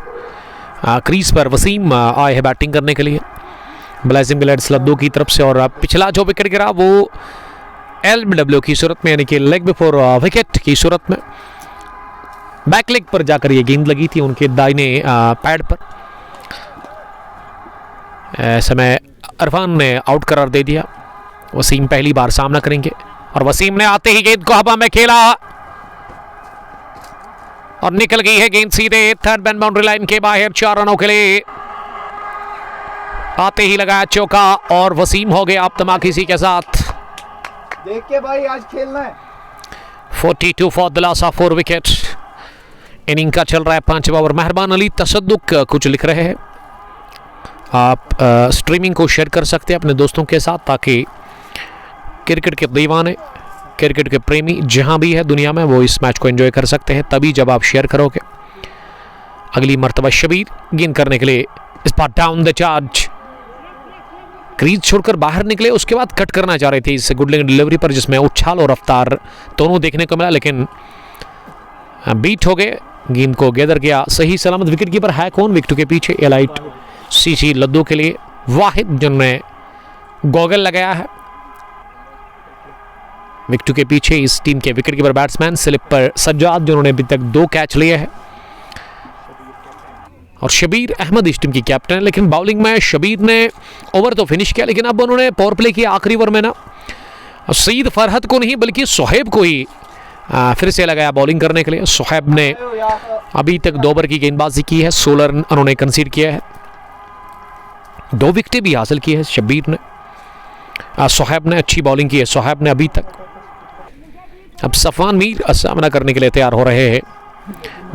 S1: क्रीज पर वसीम आए हैं बैटिंग करने के लिए ब्लेजिंग बुलेट्स रद्दू की तरफ से। और पिछला जो विकेट गिरा वो LBW की सूरत में, यानी कि लेग बिफोर विकेट की सूरत में बैक लेग पर जाकर ये गेंद लगी थी उनके दाहिने पैड पर। ऐसे में इरफान ने आउट करार दे दिया। वसीम पहली बार सामना करेंगे और वसीम ने आते ही गेंद को हवा में खेला और निकल गई है गेंद सीधे थर्ड मैन बाउंड्री लाइन के बाहर 4 रनों के लिए। आते ही लगाया चौका और वसीम हो गए आप धमाकेसी के साथ।
S2: देख के भाई आज खेलना है।
S1: 42 for the loss of 4 wicket. Inning का चल रहा है 5वां ओवर। मेहरबान अली तसद्दुक कुछ लिख रहे हैं। आप स्ट्रीमिंग को शेयर कर सकते हैं अपने दोस्तों के साथ ताकि क्रिकेट के दीवाने, क्रिकेट के प्रेमी जहां भी है दुनिया में वो इस मैच को एंजॉय कर सकते हैं, तभी जब आप शेयर करोगे। अगली मर्तबा शबीर गेंद करने के लिए इस बार डाउन द चार्ज। क्रीज छोड़कर बाहर निकले, उसके बाद कट करना चाह रहे थे इस गुड लेग डिलीवरी पर जिसमें उछाल और रफ्तार दोनों देखने को मिला, लेकिन बीट हो गए। गेंद को गैदर किया सही सलामत। विकेट कीपर है कौन? विकेट के पीछे एलाइट सीसी लद्दू के लिए वाहिद जिन्होंने गॉगल लगाया है। विकेट के पीछे इस टीम के विकेट कीपर बैट्समैन स्लिप पर सज्जाद जिन्होंने अभी तक 2 कैच लिए हैं और शबीर अहमद इस टीम की कैप्टन है। लेकिन बॉलिंग में शबीर ने ओवर तो फिनिश किया, लेकिन अब उन्होंने पावर प्ले किया आखिरी ओवर में ना, सईद फरहत को नहीं बल्कि सोहेब को ही फिर से लगाया बॉलिंग करने के लिए। सोहेब ने अभी तक 2 ओवर की गेंदबाजी की है, 16 रन उन्होंने कंसीड किया है, 2 विकेटें भी हासिल की है शबीर ने। सोहेब ने अच्छी बॉलिंग की है सोहेब ने अभी तक। अब सफान मीर सामना करने के लिए तैयार हो रहे हैं।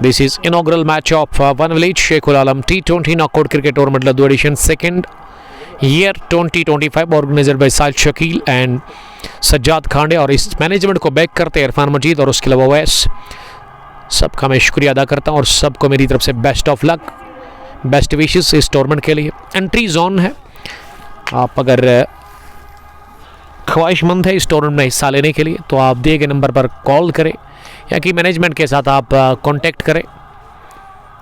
S1: This is inaugural match of One Village Sheikhul Alam T20 Knockout Cricket Tournament Laddu Edition 2nd year 2025 organized by Sail Shakil and Sajjad Khande. और इस मैनेजमेंट को बैक करते हैं इरफान मजीद और उसके अलावा वैस। सबका मैं शुक्रिया अदा करता हूँ और सबको मेरी तरफ से best of luck, best wishes इस टूर्नामेंट के लिए। एंट्री जोन है, आप अगर ख्वाहिशमंद है इस टूर्नामेंट में हिस्सा लेने के लिए तो आप दिए गए नंबर पर कॉल करें या कि मैनेजमेंट के साथ आप कांटेक्ट करें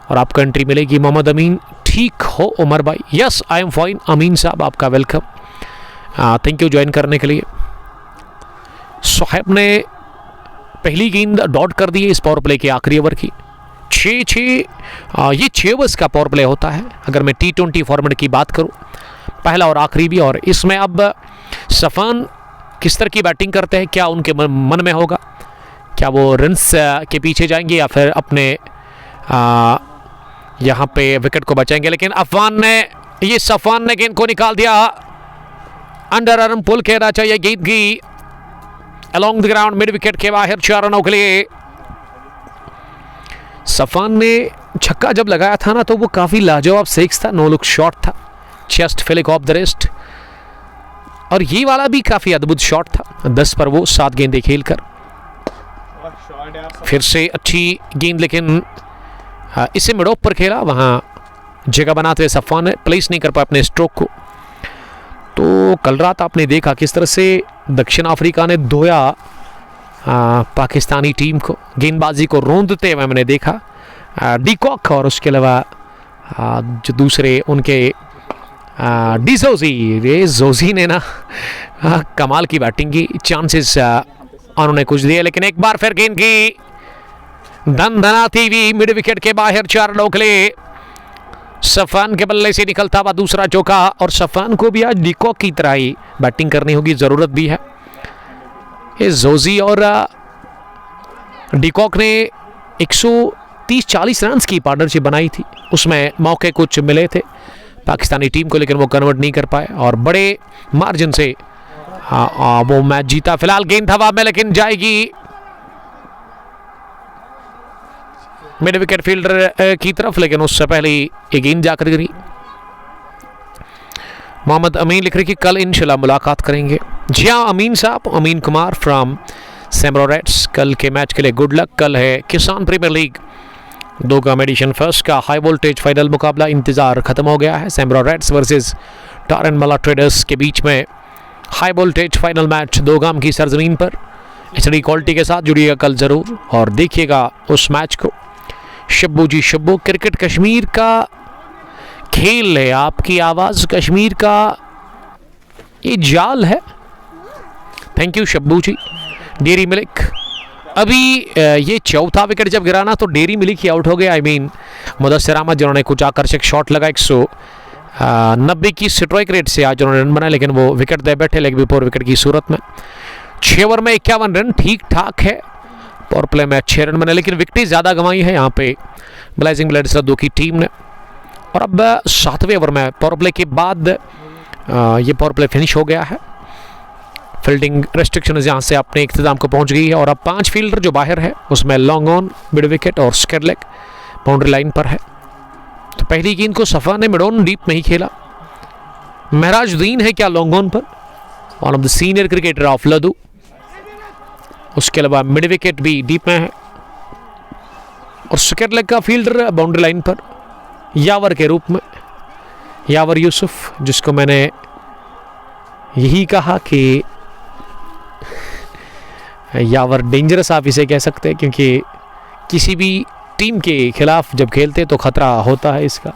S1: और आपको एंट्री मिलेगी। मोहम्मद अमीन, ठीक हो उमर भाई? Yes I am fine. Amin साहब आपका वेलकम, थैंक यू ज्वाइन करने के लिए। सोहेब ने पहली गेंद डॉट कर दी है इस पावर प्ले के आखिरी ओवर की। 6-6 ये 6 ओवर्स का पावर प्ले होता है अगर मैं T20 फॉर्मेट की बात करूं, पहला और आखिरी भी। और इसमें अब सफान किस तरह की बैटिंग करते हैं, क्या उनके मन में होगा, क्या वो रन्स के पीछे जाएंगे या फिर अपने यहाँ पे विकेट को बचाएंगे। लेकिन सफान ने गेंद को निकाल दिया, अंडर आर्म पुल कहना चाहिए गेंद की, along the ground mid wicket के बाहर 4 रनों के लिए। सफान ने छक्का जब लगाया था ना तो वो काफ़ी लाजवाब सेक्स था, नो लुक शॉट था, chest flick of the wrist, और ये वाला भी काफ़ी अद्भुत शॉट था। 10 पर वो 7 गेंदें खेलकर फिर से अच्छी गेंद, लेकिन इसे मिड ऑफ पर खेला, वहाँ जगह बनाते हुए सफान ने प्लेस नहीं कर पाया अपने स्ट्रोक को। तो कल रात आपने देखा किस तरह से दक्षिण अफ्रीका ने धोया पाकिस्तानी टीम को, गेंदबाजी को रोंदते हुए मैंने देखा डीकॉक और उसके अलावा जो दूसरे उनके जोजी ने ना कमाल की बैटिंग की, चांसेस उन्होंने कुछ दिए, लेकिन एक बार फिर गेंद की धनाती हुई मिड विकेट के बाहर 4 रनों के लिए। सफान के बल्ले से निकलता हुआ दूसरा चौका, और सफान को भी आज डीकॉक की तरह ही बैटिंग करनी होगी, ज़रूरत भी है। ये जोजी और डीकॉक ने 130-40 रन की पार्टनरशिप बनाई थी, उसमें मौके कुछ मिले थे पाकिस्तानी टीम को, लेकिन वो कन्वर्ट नहीं कर पाए और बड़े मार्जिन से वो मैच जीता। फिलहाल गेंद हवा में लेकिन जाएगी मिड विकेट फील्डर की तरफ, लेकिन उससे पहले ये गेंद जाकर गिरी। मोहम्मद अमीन लिख रहे कि कल इंशाल्लाह मुलाकात करेंगे। जी हाँ अमीन साहब, अमीन कुमार फ्रॉम सैमरा रेड्स। कल के मैच के लिए गुड लक। कल है किसान प्रीमियर लीग 2 का एडिशन फर्स्ट का हाई वोल्टेज फाइनल मुकाबला। इंतज़ार ख़त्म हो गया है। सैमरा रेड्स वर्सेस टारनमला ट्रेडर्स के बीच में हाई वोल्टेज फाइनल मैच 2 गाम की सरजमीन पर। एचडी क्वालिटी के साथ जुड़िएगा कल ज़रूर और देखिएगा उस मैच को। शब्बू जी शब्बू, क्रिकेट कश्मीर का खेल है, आपकी आवाज़ कश्मीर का ये जाल है। Thank you Shabbu ji. Dairy Milk, अभी ये चौथा विकेट जब गिरा ना तो डेरी मिल्क ही आउट हो गया। आई मीन मुदस्सिर अहमद जिन्होंने कुछ आकर्षक शॉट लगा 190 की स्ट्राइक रेट से आज उन्होंने रन बनाए, लेकिन वो विकेट दे बैठे लेग बिफोर विकेट की सूरत में। 6 ओवर में 51 रन ठीक ठाक है। पावर प्ले में 6 रन बने, लेकिन विकेटें ज़्यादा गंवाई है यहाँ पे ब्लेजिंग ब्लड्स रद्दू की टीम ने। और अब 7वें ओवर में पावर प्ले के बाद ये पावर प्ले फिनिश हो गया है। फील्डिंग रेस्ट्रिक्शन यहाँ से अपने इख्तिताम को पहुँच गई है और अब 5 फील्डर जो बाहर है उसमें लॉन्ग ऑन, मिड विकेट और स्केरलेग बाउंड्री लाइन पर है। तो पहली गेंद को सफ़ा ने मिड ऑन डीप में ही खेला। महराजुद्दीन है क्या लॉन्ग ऑन पर, one of the senior cricketer of Ladhoo. उसके अलावा मिड विकेट भी डीप में है और स्केरलेग का फील्डर बाउंड्री लाइन पर यावर के रूप में, यावर यूसुफ, जिसको मैंने यही कहा कि यावर डेंजरस आप इसे कह सकते हैं, क्योंकि किसी भी टीम के खिलाफ जब खेलते तो खतरा होता है इसका।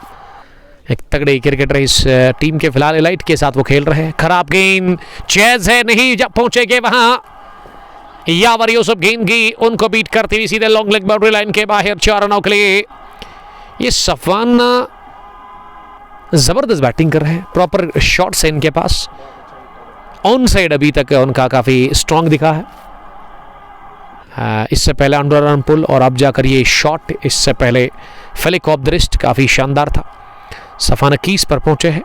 S1: एक तगड़े क्रिकेटर इस टीम के फिलहाल एलाइट के साथ वो खेल रहे हैं। खराब गेंद, चेज है नहीं, जब पहुंचेंगे वहां यावर यूसुफ गेंद की उनको बीट करती हुई सीधे लॉन्ग लेग बाउंड्री लाइन के बाहर 4 रनों के लिए। ये सफवान जबरदस्त बैटिंग कर रहे हैं, प्रॉपर शॉट्स है इनके पास। ऑन साइड अभी तक उनका काफ़ी स्ट्रांग दिखा है। इससे पहले अंडर आर्म पुल और अब जाकर ये शॉट, इससे पहले फ्लिक ऑफ द रिस्ट काफ़ी शानदार था। सफान 21 पर पहुंचे हैं।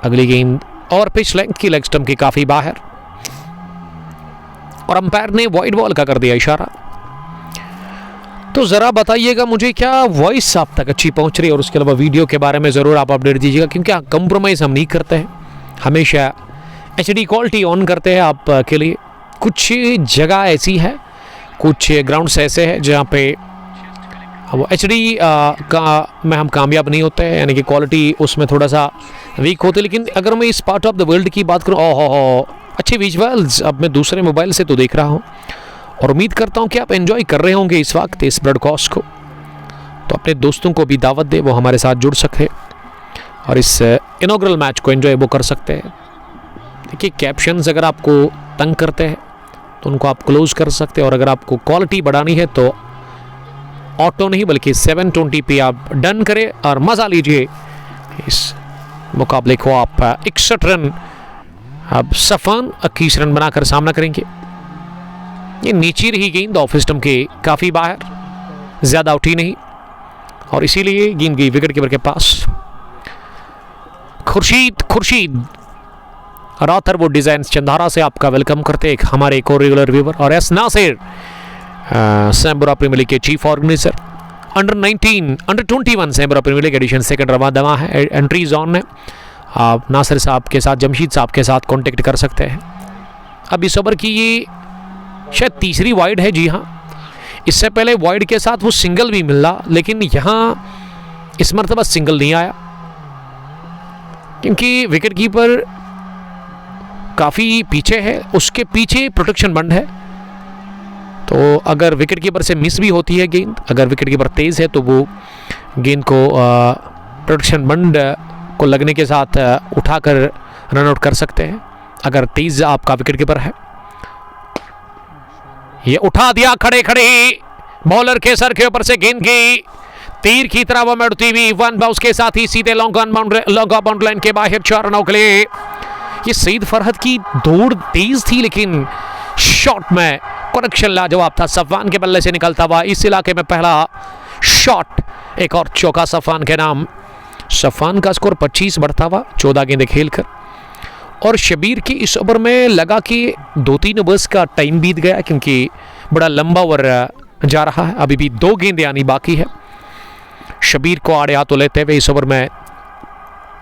S1: अगली गेंद और पिच लेंथ की लेग स्टंप की काफ़ी बाहर और अंपायर ने वाइड बॉल का कर दिया इशारा। तो ज़रा बताइएगा मुझे क्या वॉइस आप तक अच्छी पहुंच रही है और उसके अलावा वीडियो के बारे में ज़रूर आप अपडेट दीजिएगा, क्योंकि कंप्रोमाइज़ हम नहीं करते हैं, हमेशा एचडी क्वालिटी ऑन करते हैं आप के लिए। कुछ जगह ऐसी है, कुछ ग्राउंड्स ऐसे हैं जहाँ पे वो एचडी का में हम कामयाब नहीं होते हैं, यानी कि क्वालिटी उसमें थोड़ा सा वीक होती है। लेकिन अगर मैं इस पार्ट ऑफ द वर्ल्ड की बात करूँ, ओहो अच्छे विजुअल्स अब मैं दूसरे मोबाइल से तो देख रहा हूँ और उम्मीद करता हूँ कि आप एंजॉय कर रहे होंगे इस वक्त इस ब्रॉडकास्ट को। तो अपने दोस्तों को भी दावत दे, वो हमारे साथ जुड़ सके और इस इनॉग्रल मैच को एंजॉय वो कर सकते हैं। देखिए कैप्शंस अगर आपको तंग करते हैं तो उनको आप क्लोज कर सकते हैं, और अगर आपको क्वालिटी बढ़ानी है तो ऑटो नहीं बल्कि 720 पे आप डन करें और मज़ा लीजिए इस मुकाबले को। आप 61 रन, अब सफान 21 रन बनाकर सामना करेंगे। ये नीचे रही गेंद ऑफ स्टंप के काफ़ी बाहर, ज़्यादा उठी नहीं और इसीलिए गेंद गई विकेट कीपर के पास। खुर्शीद राथरवुड डिजाइन्स चंदारा से आपका वेलकम करते हैं, हमारे एक और रेगुलर व्यूवर, और S Nasir Samra premier league के chief organiser. Under 19, under 21 Samra premier league edition second रवा दवा है, एंट्रीज ऑन है। आप नासिर साहब के साथ, जमशीद साहब के साथ कांटेक्ट कर सकते हैं। अब इस ओवर की ये शायद तीसरी वाइड है, जी हाँ, इससे पहले वाइड के साथ वो सिंगल भी मिला, लेकिन यहाँ इस मरतबा सिंगल नहीं आया क्योंकि विकेट कीपर काफ़ी पीछे है, उसके पीछे प्रोटेक्शन बंद है। तो अगर विकेट कीपर से मिस भी होती है गेंद, अगर विकेट कीपर तेज़ है तो वो गेंद को प्रोटेक्शन बंद को लगने के साथ उठाकर रन आउट कर सकते हैं अगर तेज़ आपका विकेट कीपर है। ये उठा दिया खड़े खड़े बॉलर के सर के ऊपर से गेंद की तीर की तरह वो उड़ती हुई वन बाउंस के साथ ही सीधे लॉन्ग बाउंड्री लाइन के बाहर 4 रनों के लिए। ये सईद फरहद की दौड़ तेज थी, लेकिन शॉट में कनेक्शन लाजवाब था, सफवान के बल्ले से निकलता हुआ। इस इलाके में पहला शॉट, एक और चौका सफवान के नाम। सफवान का स्कोर 25 बढ़ता हुआ 14 गेंदें खेलकर, और शबीर की इस ओवर में लगा कि 2-3 ओवर्स का टाइम बीत गया क्योंकि बड़ा लंबा ओवर जा रहा है, अभी भी 2 गेंदें आनी बाकी है। शबीर को आड़े हाथों लेते हुए इस ओवर में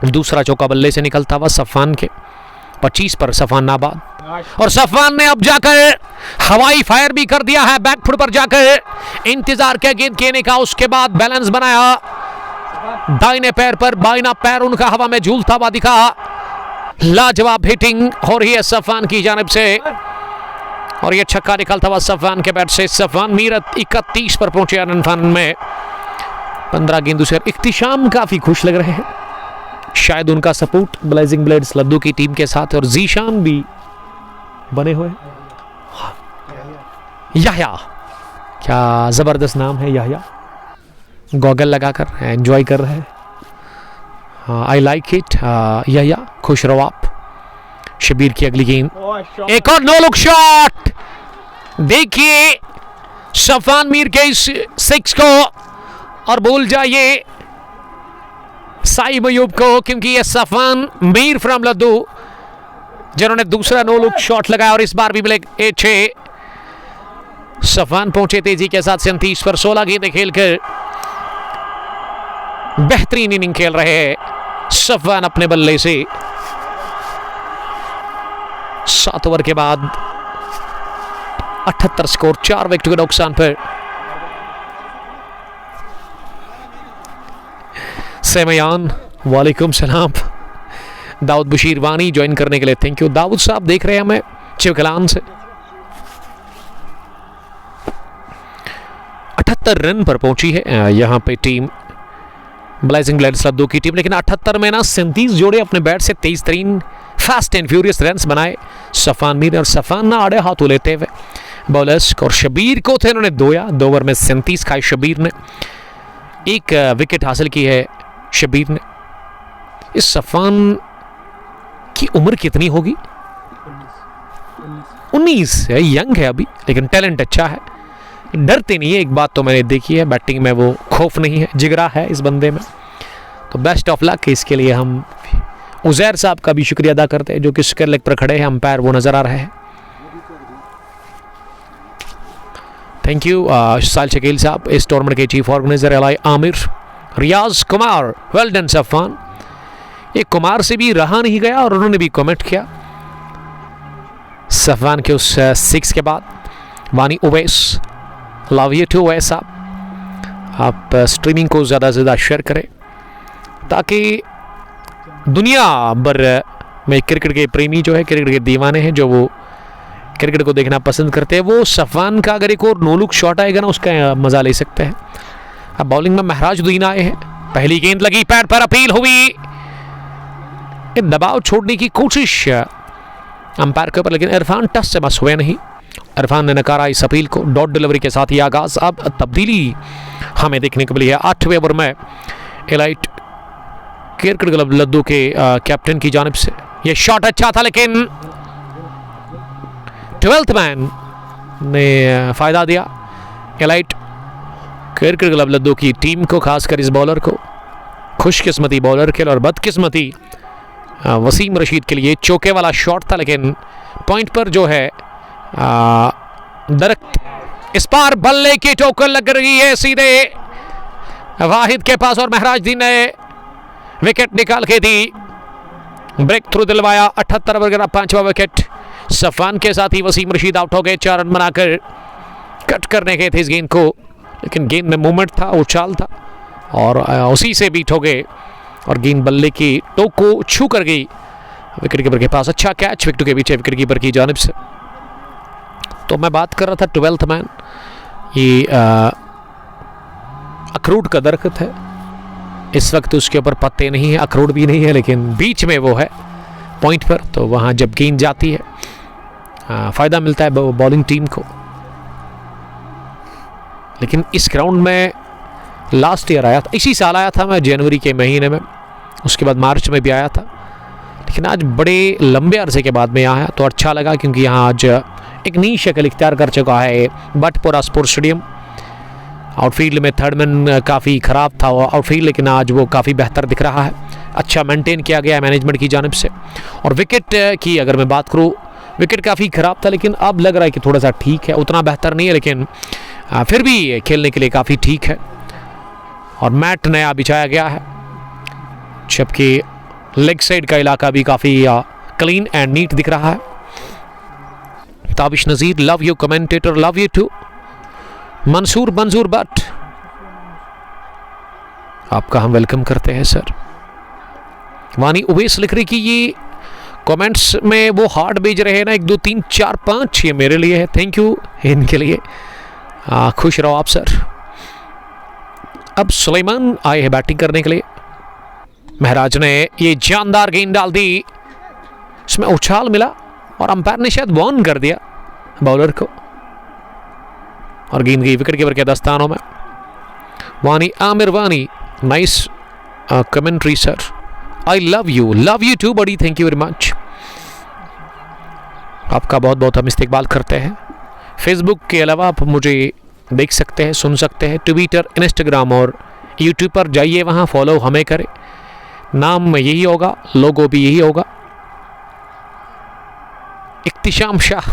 S1: दूसरा चौका बल्ले से निकलता हुआ सफ़ान के 25 पर सफ़ान नाबाद, और सफ़ान ने अब जाकर हवाई फायर भी कर दिया है बैकफुट पर जाकर, इंतजार किया गेंद खेलने का, उसके बाद बैलेंस बनाया दाहिने पैर पर, बाइना पैर उनका हवा में झूलता हुआ दिखा। लाजवाब हिटिंग हो रही है सफ़ान की जानिब से, और ये छक्का निकलता हुआ सफ़ान के बैट से। सफ़ान मीर 31 पर पहुंचे रन फन में 15 गेंदों से। इख्तिशाम काफी खुश लग रहे हैं, शायद उनका सपोर्ट ब्लेजिंग ब्लेड्स लद्दू की टीम के साथ है, और जीशान भी बने हुए। याह्या, क्या जबरदस्त नाम है याह्या, गॉगल लगाकर एंजॉय कर रहे हैं। आई लाइक इट याह्या, खुश रहो आप। शबीर की अगली गेंद, एक और नो लुक शॉट। देखिए सफ़ान मीर के इस 6 को, और भूल जाइए साइब अयूब को, क्योंकि ये सफ़ान मीर फ्रॉम लद्दू जिन्होंने दूसरा नो लुक शॉट लगाया, और इस बार भी मिले 6। सफ़ान पहुंचे तेजी के साथ 37 पर, 16 गेंदें खेलकर बेहतरीन इनिंग खेल रहे हैं सफ़ान अपने बल्ले से। 7 ओवर के बाद 78 स्कोर, 4 विकेट के नुकसान पर। सेमयान, वालेकुम सलाम। दाऊद बशीर वानी ज्वाइन करने के लिए थैंक यू। दाऊद साहब देख रहे हैं हमें चिवकलान से। 78 रन पर पहुंची है यहाँ पे टीम ब्लेजिंग ब्लेड्स लद्दू की टीम, लेकिन 78 में ना 37 जोड़े अपने बैट से 23 तरीन फास्ट एंड फ्यूरियस रन्स बनाए सफ़ान मीर, और सफ़ान ना आड़े हाथों लेते हुए बॉलर्स, और शबीर को थे उन्होंने दोया। 2 ओवर में 37 खाए शबीर ने, 1 विकेट हासिल की है शबीर ने। इस सफ़ान की उम्र कितनी होगी? 19 है, यंग है अभी, लेकिन टैलेंट अच्छा है, डरते नहीं है। एक बात तो मैंने देखी है, बैटिंग में वो खौफ नहीं है, जिगरा है इस बंदे में। तो बेस्ट ऑफ लक, इसके लिए हम उजैर साहब का भी शुक्रिया अदा करते हैं जो कि स्क्वायर लेग पर खड़े हैं, अंपायर वो नजर आ रहे हैं। थैंक यू साल शकील साहब, इस टूर्नामेंट के चीफ ऑर्गेनाइजर एलाई आमिर, रियाज कुमार, वेल डन सफ़ान। ये कुमार से भी रहा नहीं गया और उन्होंने भी कमेंट किया सफ़ान के उस 6 के बाद। Wani Uwais, love you too Uwais sahab, आप स्ट्रीमिंग को ज़्यादा से ज़्यादा शेयर करें ताकि दुनिया भर में क्रिकेट के प्रेमी जो है, क्रिकेट के दीवाने हैं, जो वो क्रिकेट को देखना पसंद करते हैं, वो सफ़ान का अगर एक और नो लुक शॉट आएगा ना, उसका मज़ा ले सकते हैं। अब बॉलिंग में महराजुद्दीन आए हैं, पहली गेंद लगी पैड पर, अपील हुई, दबाव छोड़ने की कोशिश अंपायर के ऊपर, लेकिन इरफान टच से बस हुए नहीं। इरफान ने नकारा इस अपील को। डॉट डिलीवरी के साथ ही आगाज। अब तब्दीली हमें देखने को मिली है 8वें ओवर में एलाइट क्रिकेट क्लब लद्दू के कैप्टन की जानिब से। यह शॉट अच्छा था, लेकिन 12th मैन ने फायदा दिया एलाइट क्रिकेट क्लब लद्दू की टीम को, खासकर इस बॉलर को। खुशकिस्मती बॉलर के लिए और बदकिस्मती वसीम रशीद के लिए। चौके वाला शॉट था, लेकिन पॉइंट पर जो है दरख्त, इस पार बल्ले की टोकन लग रही है सीधे वाहिद के पास, और महराजुद्दीन ने विकेट निकाल के दी, ब्रेक थ्रू दिलवाया। 78 ओवर का 5वां विकेट। सफ़ान के साथ ही वसीम रशीद आउट हो गए। 4 रन बनाकर कट करने के थे इस गेंद को, लेकिन गेंद में मूवमेंट था, उछाल था, और उसी से बीट हो गए और गेंद बल्ले की टोक को छू कर गई विकेट कीपर के पास। अच्छा कैच विकेट के पीछे विकेट कीपर की जानिब से। तो मैं बात कर रहा था 12th मैन, ये अखरोट का दरख्त है, इस वक्त उसके ऊपर पत्ते नहीं है, अखरोट भी नहीं है, लेकिन बीच में वो है पॉइंट पर। तो वहाँ जब गेंद जाती है फ़ायदा मिलता है बॉलिंग टीम को। लेकिन इस ग्राउंड में लास्ट ईयर आया था, इसी साल आया था मैं, जनवरी के महीने में, उसके बाद मार्च में भी आया था, लेकिन आज बड़े लंबे अरसे के बाद में आया तो अच्छा लगा, क्योंकि यहाँ आज एक नई शक्ल इख्तियार कर चुका है बटपुरा स्पोर्ट्स स्टेडियम। आउटफील्ड में थर्ड मैन काफ़ी ख़राब था आउटफील्ड, लेकिन आज वो काफ़ी बेहतर दिख रहा है, अच्छा मेंटेन किया गया है मैनेजमेंट की जानिब से। और विकेट की अगर मैं बात करूँ, विकेट काफ़ी ख़राब था, लेकिन अब लग रहा है कि थोड़ा सा ठीक है, उतना बेहतर नहीं है, लेकिन फिर भी खेलने के लिए काफ़ी ठीक है। और मैट नया बिछाया गया है, जबकि लेग साइड का इलाका भी काफ़ी क्लीन एंड नीट दिख रहा है। Tabish Nazir, love you commentator, love you too. Mansoor Bhat, आपका हम वेलकम करते हैं सर। वानी उवैस लिख रही कि ये कमेंट्स में वो हार्ट भेज रहे हैं ना, 1 2 3 4 5, ये मेरे लिए है। थैंक यू इनके लिए। खुश रहो आप सर। अब सुलेमान आए हैं बैटिंग करने के लिए। महराज ने ये जानदार गेंद डाल दी, इसमें उछाल मिला और अंपायर ने शायद वार्न कर दिया बॉलर को, और गेंद गई विकेट कीपर के दस्तानों में। Wani Aamir Wani, nice commentary sir. I love you too buddy, thank you very much. आपका बहुत बहुत हम इस्तेकबाल करते हैं। फेसबुक के अलावा आप मुझे देख सकते हैं, सुन सकते हैं ट्विटर, इंस्टाग्राम और यूट्यूब पर जाइए, वहाँ फॉलो हमें करें। नाम यही होगा, लोगो भी यही होगा, इख्तिशाम शाह।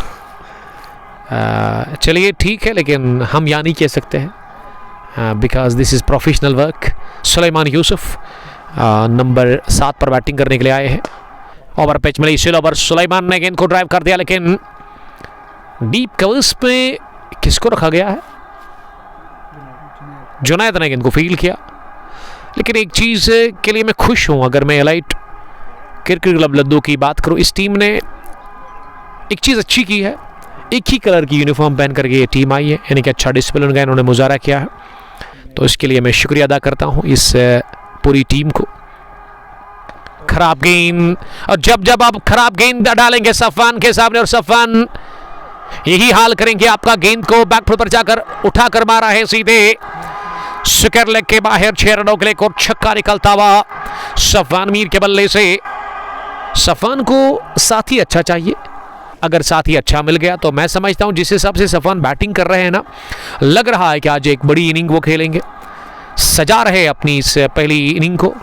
S1: चलिए ठीक है, लेकिन हम या नहीं कह सकते हैं because this is professional work. Suleman Yusuf number 7 पर बैटिंग करने के लिए आए हैं। ओवर पिच मिली स्लो ओवर, सुलेमान ने गेंद को ड्राइव कर दिया, लेकिन डीप कवर्स में किसको रखा गया है? जुनैद ने गेंद को फील किया। लेकिन एक चीज़ के लिए मैं खुश हूँ, अगर मैं एलाइट क्रिकेट क्लब लद्दू की बात करूँ, इस टीम ने एक चीज़ अच्छी की है, एक ही कलर की यूनिफॉर्म पहन करके ये टीम आई है, यानी कि अच्छा डिसिप्लिन का इन्होंने मुजाहरा किया है। तो इसके लिए मैं शुक्रिया अदा करता हूँ इस पूरी टीम को। खराब गेंद, और जब आप खराब गेंद डालेंगे सफान के सामने, और सफान यही हाल करेंगे आपका, गेंद को बैकफुट पर जाकर उठाकर मारा है सीधे स्क्वायर लेग के बाहर। 6 रनों के लिए और छक्का निकलता हुआ सफान मीर के बल्ले से। सफान को साथी अच्छा चाहिए, अगर साथी अच्छा मिल गया तो मैं समझता हूं जिस हिसाब से सफान बैटिंग कर रहे हैं ना, लग रहा है कि आज एक बड़ी इनिंग वो खेलेंगे, सजा रहे अपनी इस पहली इनिंग को।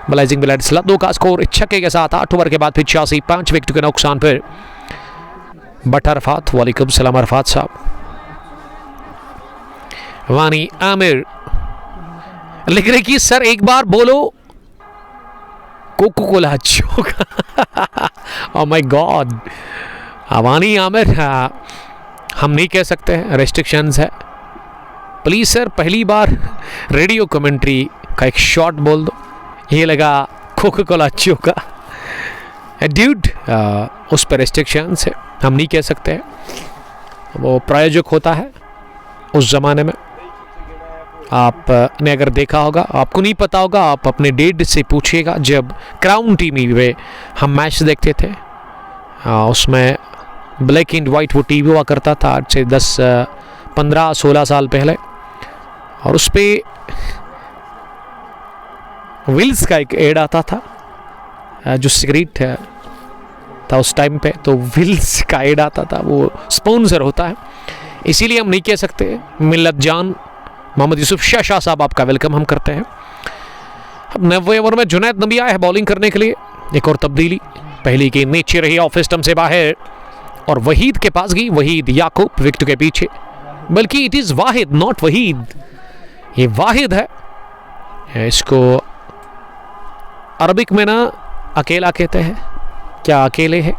S1: ब्लाइजिंग बिलाइड्स लद्दू का स्कोर छक्के के साथ 8 ओवर के बाद 85, 5 विकेट के नुकसान पर। बट अरफात, वालेकुम सलाम अरफात साहब। वानी आमिर लिख रहे कि सर एक बार बोलो कोको कोला चोका। Oh my god, Wani Aamir, हम नहीं कह सकते हैं, रेस्ट्रिक्शंस है। प्लीज सर पहली बार रेडियो कमेंट्री का एक शॉट बोल दो। ये लगा कोको कोला चोका ड्यूड, उस पर रेस्ट्रिक्शंस है, हम नहीं कह सकते हैं। वो प्रायोजक होता है उस ज़माने में, आपने अगर देखा होगा, आपको नहीं पता होगा, आप अपने डेड से पूछिएगा। जब क्राउन टीवी में हम मैच देखते थे, उसमें ब्लैक एंड वाइट वो टीवी हुआ करता था, आज से 10 15 16 साल पहले, और उस पर विल्स का एक एड आता था, जो सिगरेट था उस टाइम पे, तो विल्स का एड आता था, वो स्पॉन्सर होता है, इसीलिए हम नहीं कह सकते। मिल्लत जान मोहम्मद यूसुफ शाह साहब, आपका वेलकम हम करते हैं। अब 90 ओवर में जुनैद नबी आया है बॉलिंग करने के लिए। एक और तब्दीली, पहली गेंद नीचे रही ऑफ स्टंप से बाहर, और वहीद के पास गई। वहीद याकूब विकेट के पीछे, बल्कि it is Wahid not Waheed, ये वाहिद है। इसको अरबिक में ना अकेला कहते हैं, क्या अकेले है?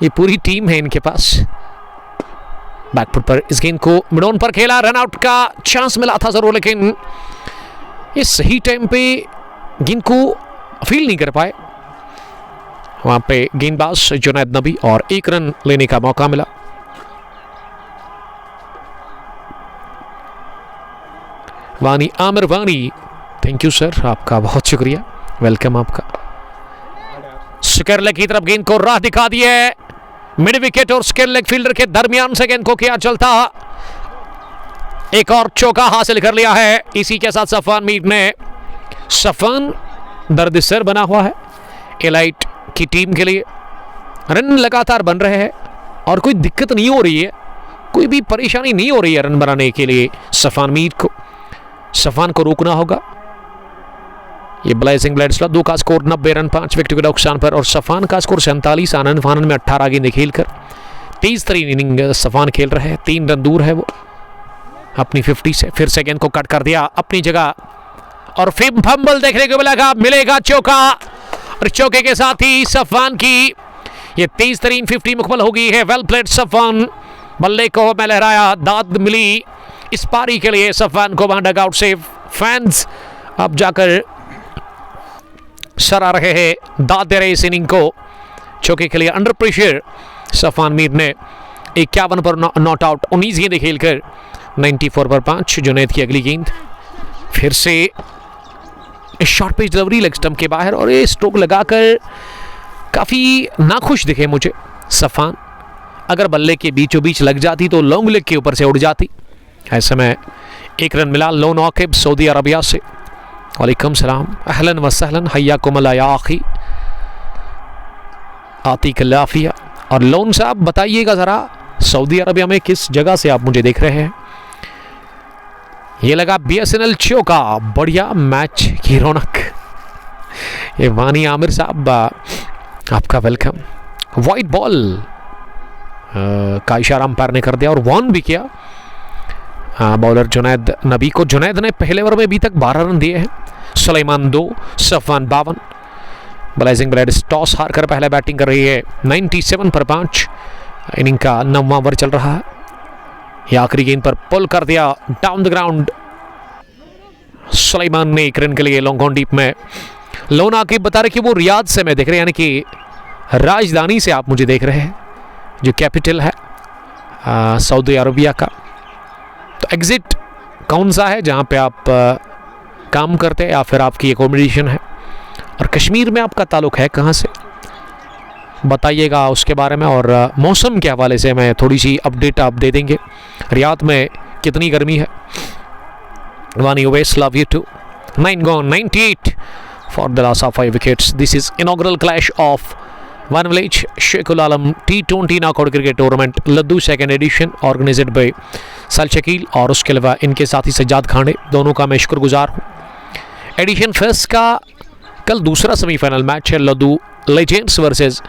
S1: ये पूरी टीम है इनके पास। बैकफुट पर इस गेंद को मिड ऑन पर खेला, रन आउट का चांस मिला था जरूर, लेकिन ये सही टाइम पे गेंद को फील नहीं कर पाए। वहां पे गेंदबाज जुनैद नबी, और 1 रन लेने का मौका मिला। वानी आमिर वानी, थैंक यू सर, आपका बहुत शुक्रिया, वेलकम आपका। स्क्वायर लेग की तरफ गेंद को राह दिखा दी है, मिड विकेट और स्क्वायर लेग फील्डर के दरमियान से गेंद को किया चलता। एक और चौका हासिल कर लिया है। इसी के साथ सफान मीर ने, सफान दर्द सर बना हुआ है एलाइट की टीम के लिए। रन लगातार बन रहे हैं और कोई दिक्कत नहीं हो रही है, कोई भी परेशानी नहीं हो रही है रन बनाने के लिए सफान मीर को। सफान को रोकना होगा। ये ब्लाइजिंग बिलाइड्स लद्दू का स्कोर 90 रन 5 विकेट के नुकसान पर, और सफान का स्कोर 47। आनंद फानन में 18 गेंदें खेलकर 23 इनिंग सफान खेल रहे हैं। 3 रन दूर है वो अपनी 50 से। फिर से गेंद को कट कर दिया अपनी जगह और फिर फंबल देखने को मिलेगा चौका, और चौके के साथ ही सफवान की ये तेज तरीन 50 मुकम्मल हो गई है। वेल प्लेड सफवान, बल्ले को में लहराया, दाद मिली इस पारी के लिए सफवान को। वहां डगआउट से फैंस अब जाकर सराह रहे हैं, दाद दे रहे इस इनिंग को। चौके के लिए अंडर प्रेशर सफवान मीर ने 51 पर नॉट आउट, 19 गेंदें खेलकर 94 पर 5। जुनैद की अगली गेंद फिर से short pitch delivery leg stump के बाहर, और ये स्ट्रोक लगाकर काफ़ी नाखुश दिखे मुझे सफवान। अगर बल्ले के बीचों बीच लग जाती तो लॉन्ग लेग के ऊपर से उड़ जाती। ऐसे में 1 रन मिला लोन आकिब सऊदी अरबिया से। वालेकुम सलाम, अहलन व सहलन, हय्याकुम अल्लाह या आखी, आतिक लाफिया। और लोन साहब बताइएगा ज़रा, सऊदी अरबिया में किस जगह से आप मुझे देख रहे हैं? ये लगा BSNL चौका, बढ़िया मैच की रौनक। ये वानी आमिर साहब आपका वेलकम। वाइट बॉल का इशारा अंपायर ने कर दिया और वॉर्न भी किया बॉलर जुनैद नबी को। जुनैद ने पहले ओवर में अभी तक 12 रन दिए हैं। Suleman 2, Safwan 52। Blazing blades toss हार कर पहले बैटिंग कर रही है 97 पर 5। इनिंग का 9वां ओवर चल रहा है। ये आखिरी गेंद पर पुल कर दिया डाउन द ग्राउंड। सुलेमान ने 1 रन के लिए लॉन्ग ऑन डीप में। लोन आकिब बता रहे कि वो रियाद से मैं देख रहे हैं, यानी कि राजधानी से आप मुझे देख रहे हैं, जो कैपिटल है सऊदी अरबिया का। तो एग्जिट कौन सा है जहाँ पे आप काम करते हैं या फिर आपकी एकोमोडेशन है? और कश्मीर में आपका ताल्लुक है कहाँ से, बताइएगा उसके बारे में। और मौसम के हवाले से मैं थोड़ी सी अपडेट आप दे देंगे, रियाद में कितनी गर्मी है। Wani Owais, love you too. 9 gone, 98 for the loss of 5 wickets. This is inaugural clash of One Village Sheikhul Alam T20 knockout cricket tournament Ladhoo second edition organised by सल शकील, और उसके अलावा इनके साथी सज्जाद खांडे, दोनों का मैं शुक्रगुजार हूँ। एडिशन फर्स्ट का कल दूसरा सेमीफाइनल मैच है लद्दू लेजेंड्स वर्सेस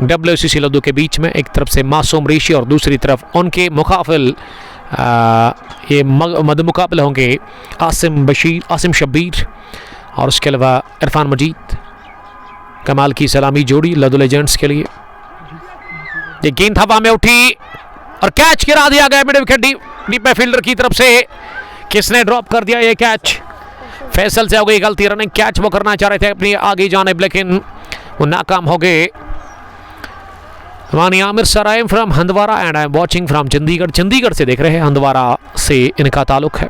S1: WCC लद्दू के बीच में। एक तरफ से मासूम ऋषि और दूसरी तरफ उनके मुकाबिल ये मद मुकाबले होंगे आसिम शब्बीर और उसके अलावा इरफान मजीद। कमाल की सलामी जोड़ी लद्दू लेजेंड्स के लिए। ये गेंद हवा में उठी और कैच गिरा दिया गया मिड विकेट डीप में फील्डर की तरफ से। किसने ड्रॉप कर दिया ये कैच? फैसल से हो गई गलती। रनिंग कैच वो करना चाह रहे थे अपनी आगे जाने, लेकिन वो नाकाम हो गए। वानी Aamir sir, I am from Handwara and I am watching from Chandigarh. Chandigarh से देख रहे हैं, हंदवारा से इनका ताल्लुक है।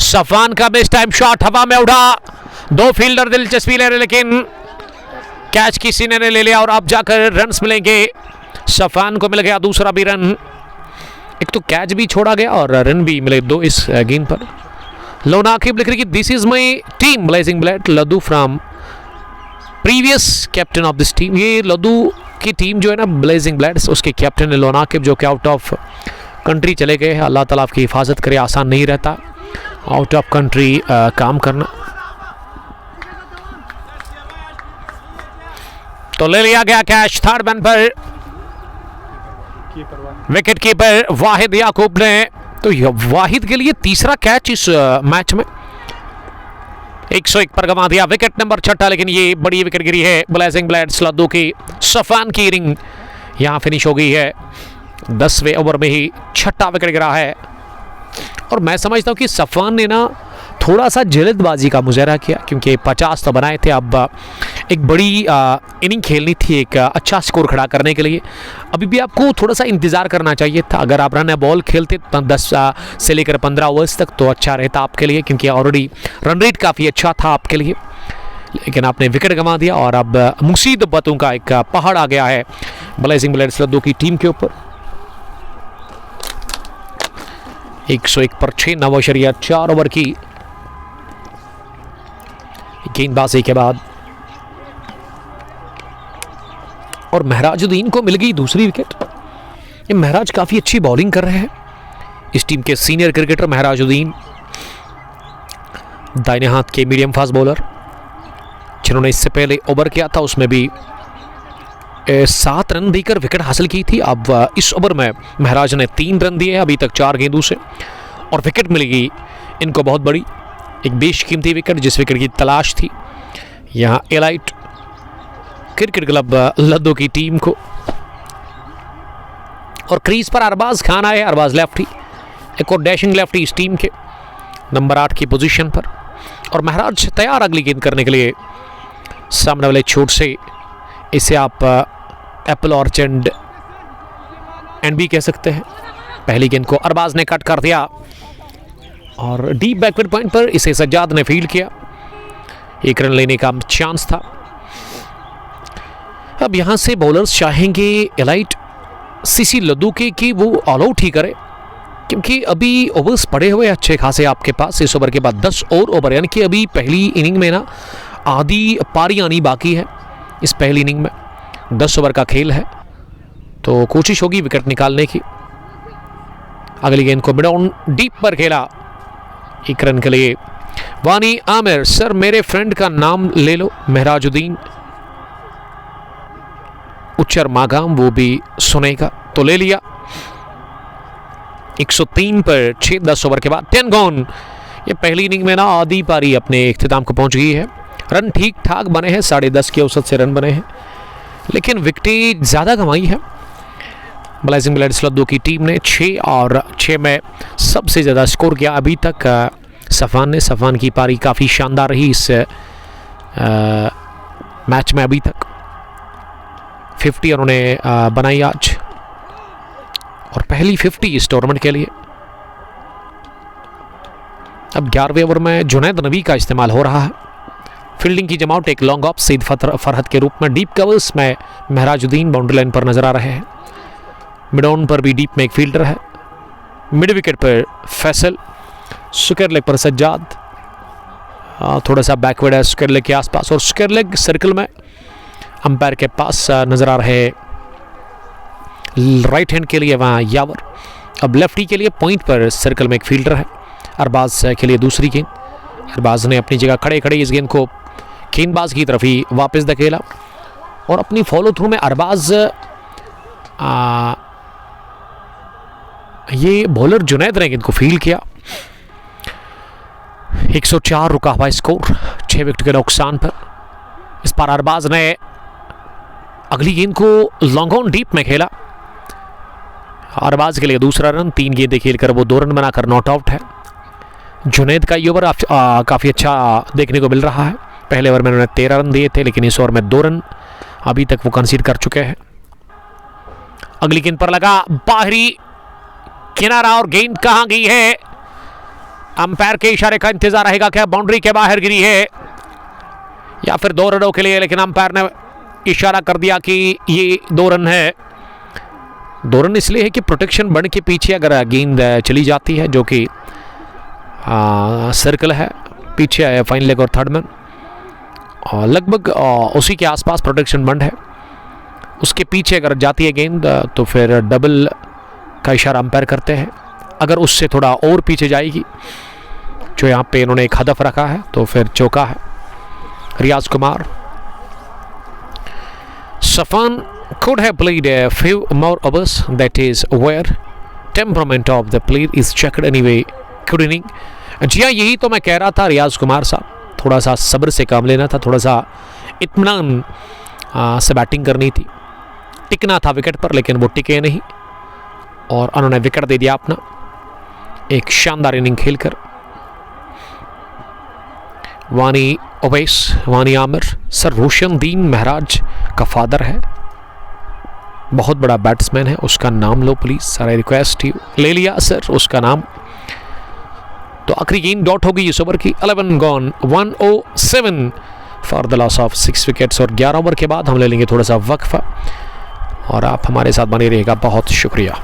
S1: सफवान का बेस्ट टाइम शॉट हवा में उड़ा, 2 फील्डर दिलचस्पी ले रहे, लेकिन कैच किसी ने ले लिया और अब जाकर रन्स मिलेंगे। सफवान को मिल गया दूसरा भी रन। एक तो कैच भी छोड़ा गया और रन भी मिले 2 इस गेंद पर। लोन आकिब लिख रही कि this is my team blazing blade Ladhoo from previous captain of this team. ये लद्दू की टीम जो है ना ब्लेजिंग ब्लेड्स, उसके कैप्टन है लोन आकिब, जो कि आउट ऑफ कंट्री चले गए हैं। अल्लाह ताला आपकी हिफाजत करे, आसान नहीं रहता आउट ऑफ कंट्री काम करना। तो ले लिया गया कैच थर्ड मैन पर विकेट कीपर वाहिद याकूब ने। तो वाहिद के लिए तीसरा कैच इस मैच में। 101 पर गंवा दिया, विकेट नंबर 6, लेकिन ये बड़ी विकेट गिरी है ब्लेजिंग ब्लेड्स लद्दू की। सफवान की इनिंग यहाँ फिनिश हो गई है। 10वें ओवर में ही 6ठा विकेट गिरा है। और मैं समझता हूँ कि सफवान ने ना थोड़ा सा जल्दबाजी का मुजाहरा किया, क्योंकि 50 तो बनाए थे, अब एक बड़ी इनिंग खेलनी थी एक अच्छा स्कोर खड़ा करने के लिए। अभी भी आपको थोड़ा सा इंतज़ार करना चाहिए था। अगर आप रन बॉल खेलते 10 से लेकर 15 ओवर्स तक तो अच्छा रहता आपके लिए, क्योंकि ऑलरेडी रन रेट काफ़ी अच्छा था आपके लिए। लेकिन आपने विकेट गंवा दिया और अब मुसीबतों का एक पहाड़ आ गया है ब्लेजिंग ब्लेड्स लद्दू की टीम के ऊपर। 101 पर 6, 9.4 ओवर की गेंदबाजी के बाद और महराजुद्दीन को मिल गई दूसरी विकेट। ये महराज काफ़ी अच्छी बॉलिंग कर रहे हैं। इस टीम के सीनियर क्रिकेटर महराजुद्दीन, दाहिने हाथ के मीडियम फास्ट बॉलर, जिन्होंने इससे पहले ओवर किया था उसमें भी 7 रन देकर विकेट हासिल की थी। अब इस ओवर में महराज ने 3 रन दिए हैं अभी तक 4 गेंदों से, और विकेट मिलेगी इनको बहुत बड़ी। एक बेशकीमती विकेट, जिस विकेट की तलाश थी यहाँ एलाइट क्रिकेट क्लब लद्दो की टीम को। और क्रीज पर अरबाज खान आए, अरबाज लेफ्टी, एक और डैशिंग लेफ्टी इस टीम के, नंबर 8 की पोजीशन पर। और महराज तैयार अगली गेंद करने के लिए सामने वाले छोर से। इसे आप एप्पल ऑर्चर्ड एंड भी कह सकते हैं। पहली गेंद को अरबाज ने कट कर दिया और डीप बैकवर्ड पॉइंट पर इसे सज्जाद ने फील्ड किया। एक रन लेने का चांस था। अब यहां से बॉलर्स चाहेंगे एलाइट सीसी लद्दू के कि वो ऑल आउट ही करे, क्योंकि अभी ओवर्स पड़े हुए अच्छे खासे आपके पास। इस ओवर के बाद 10 और ओवर, यानी कि अभी पहली इनिंग में ना आधी पारी आनी बाकी है। इस पहली इनिंग में 10 ओवर का खेल है, तो कोशिश होगी विकेट निकालने की। अगली गेंद को मिड ऑन डीप पर खेला, एक रन के लिए वानी आमिर। सर मेरे फ्रेंड का नाम ले लो, महराजुद्दीन उच्चर मागाम, वो भी सुनेगा, तो ले लिया। 103 पर 6-10 ओवर के बाद 10 गॉन। ये पहली इनिंग में ना आधी पारी अपने इख्तिताम को पहुंच गई है। रन ठीक ठाक बने हैं, 10.5 के औसत से रन बने हैं, लेकिन विकेटें ज़्यादा कमाई है ब्लाइजिंग बुलेट्स लद्दो की टीम ने। 6 और 6 में सबसे ज़्यादा स्कोर किया अभी तक सफ़ान ने। सफ़ान की पारी काफ़ी शानदार रही इस मैच में। अभी तक 50 उन्होंने बनाई आज, और पहली 50 इस टूर्नामेंट के लिए। अब 11वें ओवर में जुनैद नबी का इस्तेमाल हो रहा है। फील्डिंग की जमावट, एक लॉन्ग ऑफ सईद फरहत के रूप में। डीप कवर्स में महराजुद्दीन बाउंड्री लाइन पर नजर आ रहे हैं। मिड ऑन पर भी डीप में एक फील्डर है। मिड विकेट पर फैसल, स्क्वायर लेग पर सज्जाद, थोड़ा सा बैकवर्ड है स्क्वायर लेग के आसपास, और स्क्वायर लेग सर्कल में अंपायर के पास नजर आ रहे राइट हैंड के लिए वहाँ यावर। अब लेफ्टी के लिए पॉइंट पर सर्कल में एक फील्डर है। अरबाज के लिए दूसरी गेंद। अरबाज ने अपनी जगह खड़े खड़े इस गेंद को गेंदबाज की तरफ ही वापस धकेला, और अपनी फॉलो थ्रू में अरबाज ये बॉलर जुनैद ने गेंद को फील्ड किया। 104 रुका हुआ स्कोर 6 विकेट के नुकसान पर। इस पर अरबाज ने अगली गेंद को लॉन्ग ऑन डीप में खेला। अरबाज के लिए दूसरा रन, 3 गेंदें खेलकर वो 2 रन बनाकर नॉट आउट है। जुनैद का ये ओवर काफ़ी अच्छा देखने को मिल रहा है। पहले ओवर में उन्होंने 13 रन दिए थे, लेकिन इस ओवर में 2 रन अभी तक वो कंसीड कर चुके हैं। अगली गेंद पर लगा बाहरी किनारा, और गेंद कहां गई है? अंपायर के इशारे का इंतजार रहेगा। क्या बाउंड्री के बाहर गिरी है या फिर 2 रनों के लिए? लेकिन अंपायर ने इशारा कर दिया कि ये 2 रन है। 2 रन इसलिए है कि प्रोटेक्शन बन के पीछे अगर गेंद चली जाती है, जो कि सर्कल है पीछे है फाइन लेग और थर्ड मैन, और लगभग उसी के आसपास प्रोटेक्शन बंड है, उसके पीछे अगर जाती है गेंद तो फिर डबल का इशारा अंपायर करते हैं। अगर उससे थोड़ा और पीछे जाएगी, जो यहाँ पे इन्होंने एक हदफ रखा है, तो फिर चौका है। रियाज Kumar, सफान could have played a few more overs, that is where temperament of the player is checked anyway. Good inning. जी हाँ, यही तो मैं कह रहा था रियाज कुमार साहब, थोड़ा सा सब्र से काम लेना था, थोड़ा सा इत्मीनान से बैटिंग करनी थी, टिकना था विकेट पर, लेकिन वो टिके नहीं और उन्होंने विकेट दे दिया अपना एक शानदार इनिंग खेलकर। वानी ओवैस, वानी आमिर, सर रोशनदीन महराज का फादर है, बहुत बड़ा बैट्समैन है, उसका नाम लो please sir, I request you. ले लिया सर उसका नाम। तो आखिरी गेंद डॉट हो गई इस ओवर की। 11 gone, 107 for the loss of 6 wickets. और 11 ओवर के बाद हम ले लेंगे थोड़ा सा वक्फा, और आप हमारे साथ बने रहिएगा। बहुत शुक्रिया।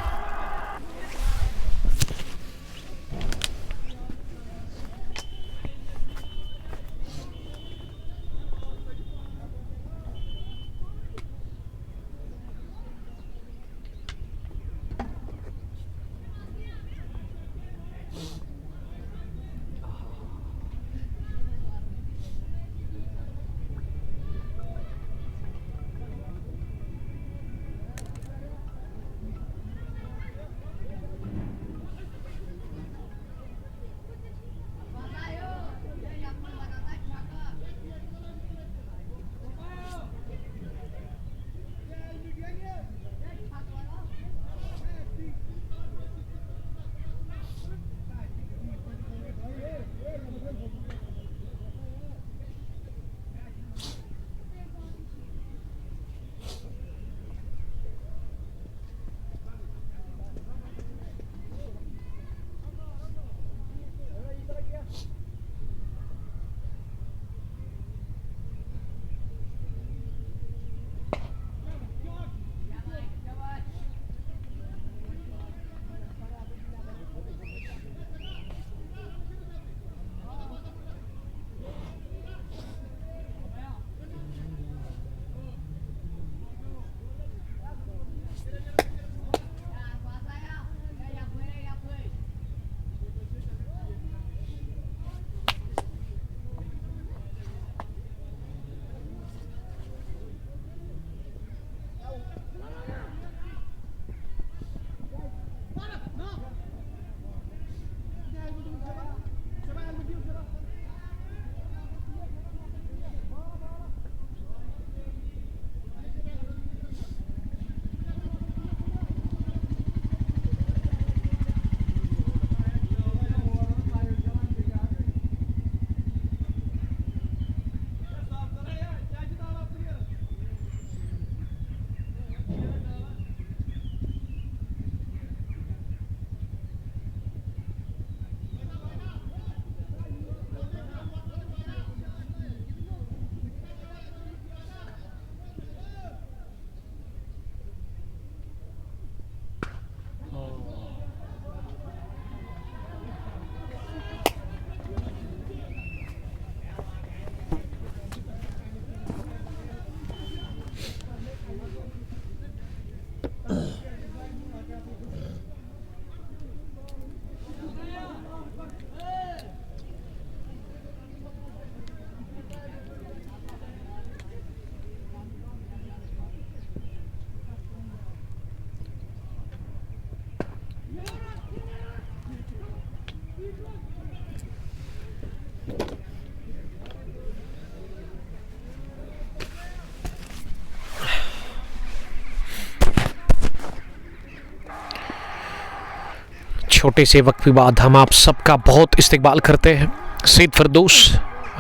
S1: छोटे से वक्त के बाद हम आप सबका बहुत इस्तकबाल करते हैं। सईद फिरदौस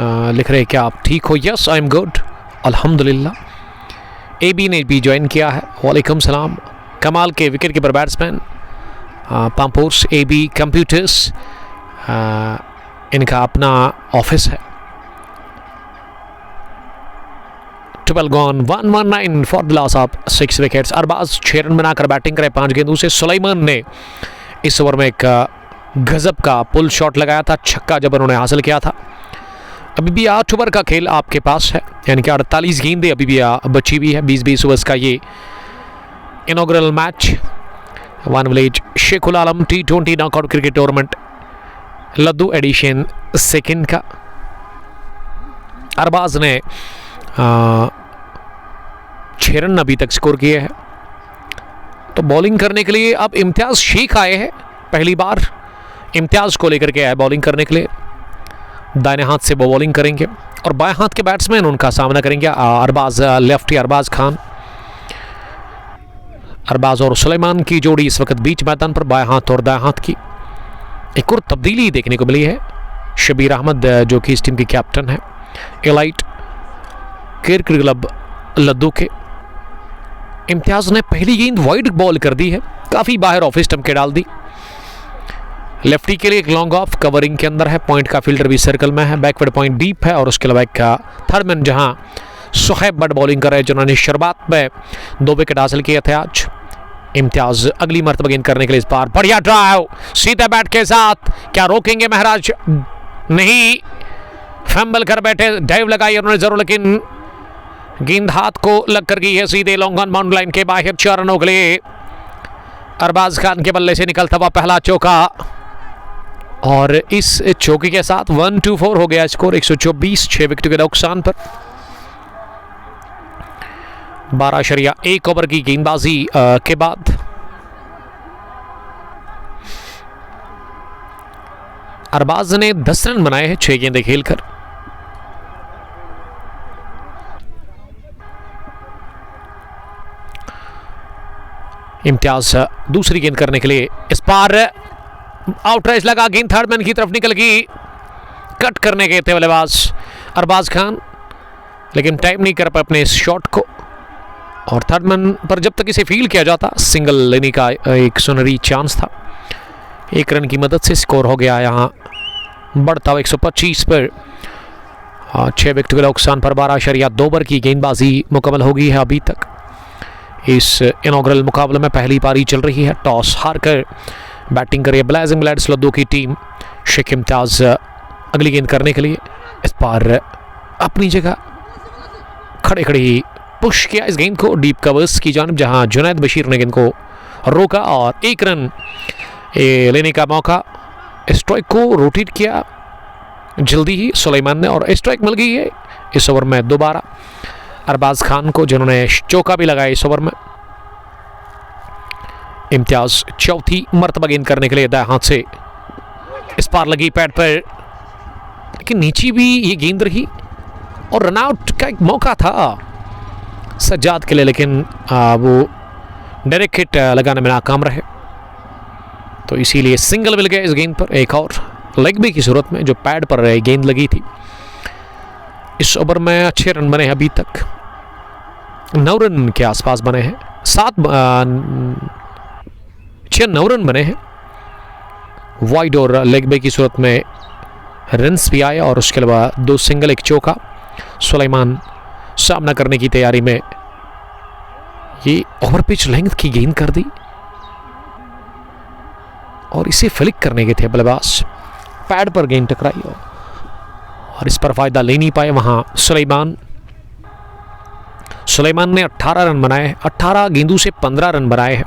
S1: लिख रहे हैं क्या आप ठीक हो? यस आई एम गुड अल्हम्दुलिल्लाह। AB ने भी ज्वाइन किया है। वालेकुम सलाम। कमाल के wicket keeper batsman Pampore's AB computers, इनका अपना ऑफिस है। 12 gone 119 for the loss of 6 wickets. Arbaz 6 run बनाकर बैटिंग करे 5 गेंदों से। सुलेमान ने इस ओवर में एक गजब का पुल शॉट लगाया था, छक्का जब उन्होंने हासिल किया था। अभी भी 8 ओवर का खेल आपके पास है, यानी कि 48 गेंदें अभी भी बची हुई है। 20-20 ओवर्स का ये inaugural match one village Sheikhul Alam T20 knockout cricket tournament Ladhoo edition second का। अरबाज ने 6 रन अभी तक स्कोर किए हैं। तो बॉलिंग करने के लिए अब इम्तियाज़ शेख आए हैं, पहली बार इम्तियाज़ को लेकर के आए बॉलिंग करने के लिए। दाहिने हाथ से वो बॉलिंग करेंगे और बाएं हाथ के बैट्समैन उनका सामना करेंगे अरबाज, लेफ्टी अरबाज खान। अरबाज और सुलेमान की जोड़ी इस वक्त बीच मैदान पर, बाएं हाथ और दाएं हाथ की। एक और तब्दीली देखने को मिली है, शबीर अहमद जो कि इस टीम के कैप्टन है, एलाइट क्रिकेट क्लब लद्दू के। इम्तियाज़ ने पहली गेंद वाइड बॉल कर दी है, काफ़ी बाहर ऑफ स्टंप के डाल दी। लेफ्टी के लिए एक लॉन्ग ऑफ कवरिंग के अंदर है, पॉइंट का फील्डर भी सर्कल में है, बैकवर्ड पॉइंट डीप है। और उसके अलावा एक थर्ड मैन जहां सुहैब बट बॉलिंग कर रहे हैं, जिन्होंने शुरुआत में 2 विकेट हासिल किए थे आज। इम्तियाज़ अगली मरतबा गेंद करने के लिए इस बार बढ़िया ड्राइव सीधे बैट के साथ, क्या रोकेंगे महराज? नहीं, फंबल कर बैठे, ड्राइव लगाई उन्होंने जरूर, लेकिन गेंद हाथ को लग कर गई है सीधे लॉन्ग ऑन बाउंड लाइन के बाहर। 4 रनों के लिए अरबाज खान के बल्ले से निकलता हुआ पहला चौका, और इस चौके के साथ 1-2-4 हो गया स्कोर। 124 6 विकेट के नुकसान पर। 12.1 ओवर की गेंदबाजी के बाद अरबाज ने 10 रन बनाए हैं 6 गेंदें खेलकर। इम्तियाज दूसरी गेंद करने के लिए इस पार आउटराइज लगा, गेंद थर्ड मैन की तरफ निकल गई, कट करने गए थे बल्लेबाज अरबाज खान, लेकिन टाइम नहीं कर पाए अपने इस शॉट को। और थर्ड मैन पर जब तक इसे फील किया जाता, सिंगल लेने का एक सुनहरी चांस था। 1 रन की मदद से स्कोर हो गया यहाँ बढ़ता हुआ 125 पर। 6 विकेट के नुकसान पर 12.2 ओवर की गेंदबाजी मुकम्मल हो गई है अभी तक। इस इनॉग्रल मुकाबले में पहली पारी चल रही है। टॉस हारकर बैटिंग करिए ब्लेजिंग ब्लैड्स लद्दू की टीम। शेख इम्तियाज़ अगली गेंद करने के लिए इस बार अपनी जगह खड़े खड़े ही पुश किया इस गेंद को डीप कवर्स की जानिब, जहां जुनैद बशीर ने गेंद को रोका और 1 रन लेने का मौका। स्ट्राइक को रोटेट किया जल्दी ही सुलेमान ने और स्ट्राइक मिल गई है इस ओवर में दोबारा अरबाज खान को, जिन्होंने चौका भी लगाया इस ओवर में। इम्तियाज चौथी मरतबा गेंद करने के लिए दाएं हाथ से इस पार लगी पैड पर, लेकिन नीचे भी ये गेंद रही और रनआउट का एक मौका था सज्जाद के लिए, लेकिन वो डायरेक्ट हिट लगाने में नाकाम रहे, तो इसीलिए सिंगल मिल गया इस गेंद पर। एक और लेग बी की सूरत में जो पैड पर गेंद लगी थी। इस ओवर में अच्छे रन बने हैं अभी तक, 9 रन के आसपास बने हैं, 9 रन बने हैं वाइड और लेग बे की सूरत में रन्स भी आए, और उसके अलावा 2 सिंगल 1 चौका। सुलेमान सामना करने की तैयारी में ये ओवर पिच लेंथ की गेंद कर दी और इसे फ्लिक करने के थे बल्लेबाज, पैड पर गेंद टकराई और इस पर फायदा ले नहीं पाए वहां सुलेमान ने 18 रन बनाए, 18 गेंदों से 15 रन बनाए हैं।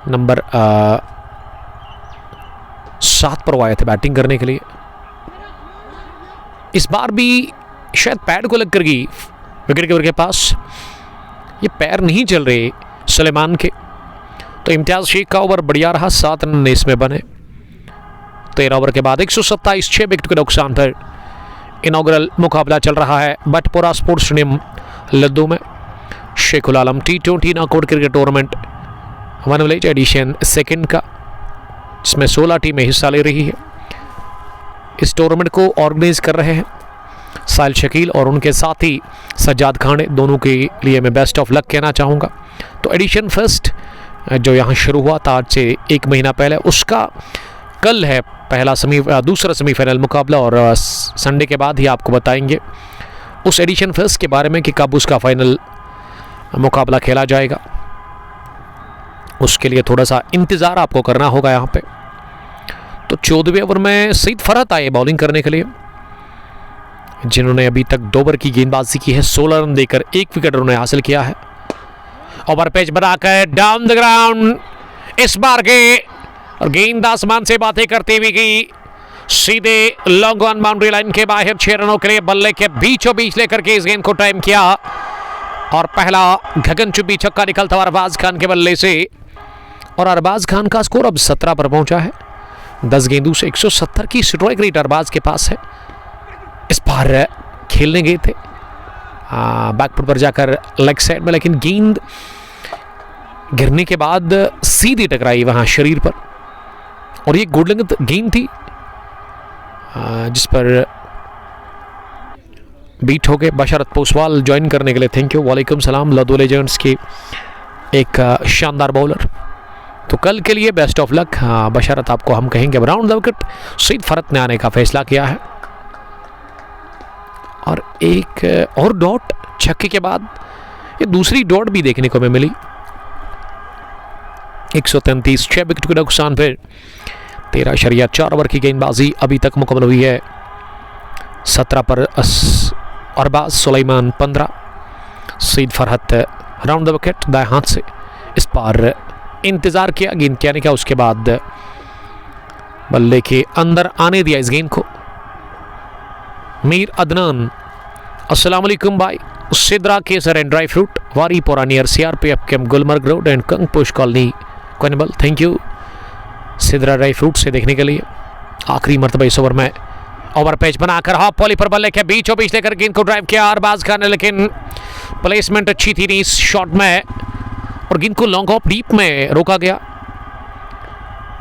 S1: नंबर 7 पर वो आए थे बैटिंग करने के लिए। इस बार भी शायद पैड को लग कर गई विकेट कीपर के पास, ये पैर नहीं चल रहे सुलेमान के, तो इम्तियाज शेख का ओवर बढ़िया रहा, 7 रन इसमें बने। 13 ओवर के बाद 127 6 विकेट के नुकसान पर इनॉग्रल मुकाबला चल रहा है बटपुरा स्पोर्ट्स स्टेडियम लद्दू में। Sheikhul Alam T20 knockout cricket tournament one village edition second का जिसमें 16 टीमें हिस्सा ले रही है। इस टूर्नामेंट को ऑर्गेनाइज कर रहे हैं साहिल शकील और उनके साथी सज्जाद खाने। दोनों के लिए मैं बेस्ट ऑफ लक कहना चाहूँगा। तो एडिशन फर्स्ट जो यहाँ शुरू हुआ था आज से 1 महीना पहले, उसका कल है दूसरा सेमीफाइनल मुकाबला और संडे के बाद ही आपको बताएंगे उस एडिशन फर्स्ट के बारे में कि कब उसका फाइनल मुकाबला खेला जाएगा। उसके लिए थोड़ा सा इंतज़ार आपको करना होगा यहाँ पे। तो 14वें ओवर में सईद फरहत आए बॉलिंग करने के लिए, जिन्होंने अभी तक 2 ओवर की गेंदबाजी की है। 16 रन देकर 1 विकेट उन्होंने हासिल किया है। ओवर पेच बनाकर डाउन द ग्राउंड इस बार के और गेंद आसमान से बातें करती हुई गई सीधे लॉन्ग ऑन बाउंड्री लाइन के बाहर। 6 रनों के लिए बल्ले के बीचों बीच लेकर के इस गेंद को टाइम किया और पहला गगनचुंबी छक्का निकलता हुआ अरबाज खान के बल्ले से। और अरबाज खान का स्कोर अब 17 पर पहुंचा है। 10 गेंदों से 170 की स्ट्राइक रेट अरबाज के पास है। इस बार खेलने गए थे बैकफुट पर जाकर लेग साइड में, लेकिन गेंद गिरने के बाद सीधी टकराई वहां शरीर पर और ये गुड लेंथ गेंद थी जिस पर बीट हो गए। बशरत पोसवाल ज्वाइन करने के लिए थैंक यू, वालेकुम सलाम। लदो लेजेंड्स के एक शानदार बॉलर। तो कल के लिए बेस्ट ऑफ लक बशरत आपको हम कहेंगे। Round the wicket Saeed Farhat ने आने का फैसला किया है और एक और डॉट छक्के के बाद ये दूसरी डॉट भी देखने को मिली। 133 6 विकेट के नुकसान पर 13.4 ओवर की गेंदबाजी अभी तक मुकम्मल हुई है। 17 पर Arbaz Suleman 15। Saeed Farhat round the wicket दाएं हाथ से। इस बार इंतजार किया गेंद के आने का, उसके बाद बल्ले के अंदर आने दिया इस गेंद को। मीर अदनान अस्सलाम वालेकुम भाई। Sidra Kesar and dry fruit Waripora near CRPF camp Gulmarg road and Kangpush colony कॉनिबल। Thank you Sidra dry fruit से देखने के लिए। आखिरी मरतबा इस ओवर में ओवर पेच बनाकर हाफ पॉली पर बल्ले के बीचों बीच लेकर गेंद को ड्राइव किया अरबाज खान ने, लेकिन प्लेसमेंट अच्छी थी नहीं इस शॉट में और गेंद को लॉन्ग ऑफ डीप में रोका गया।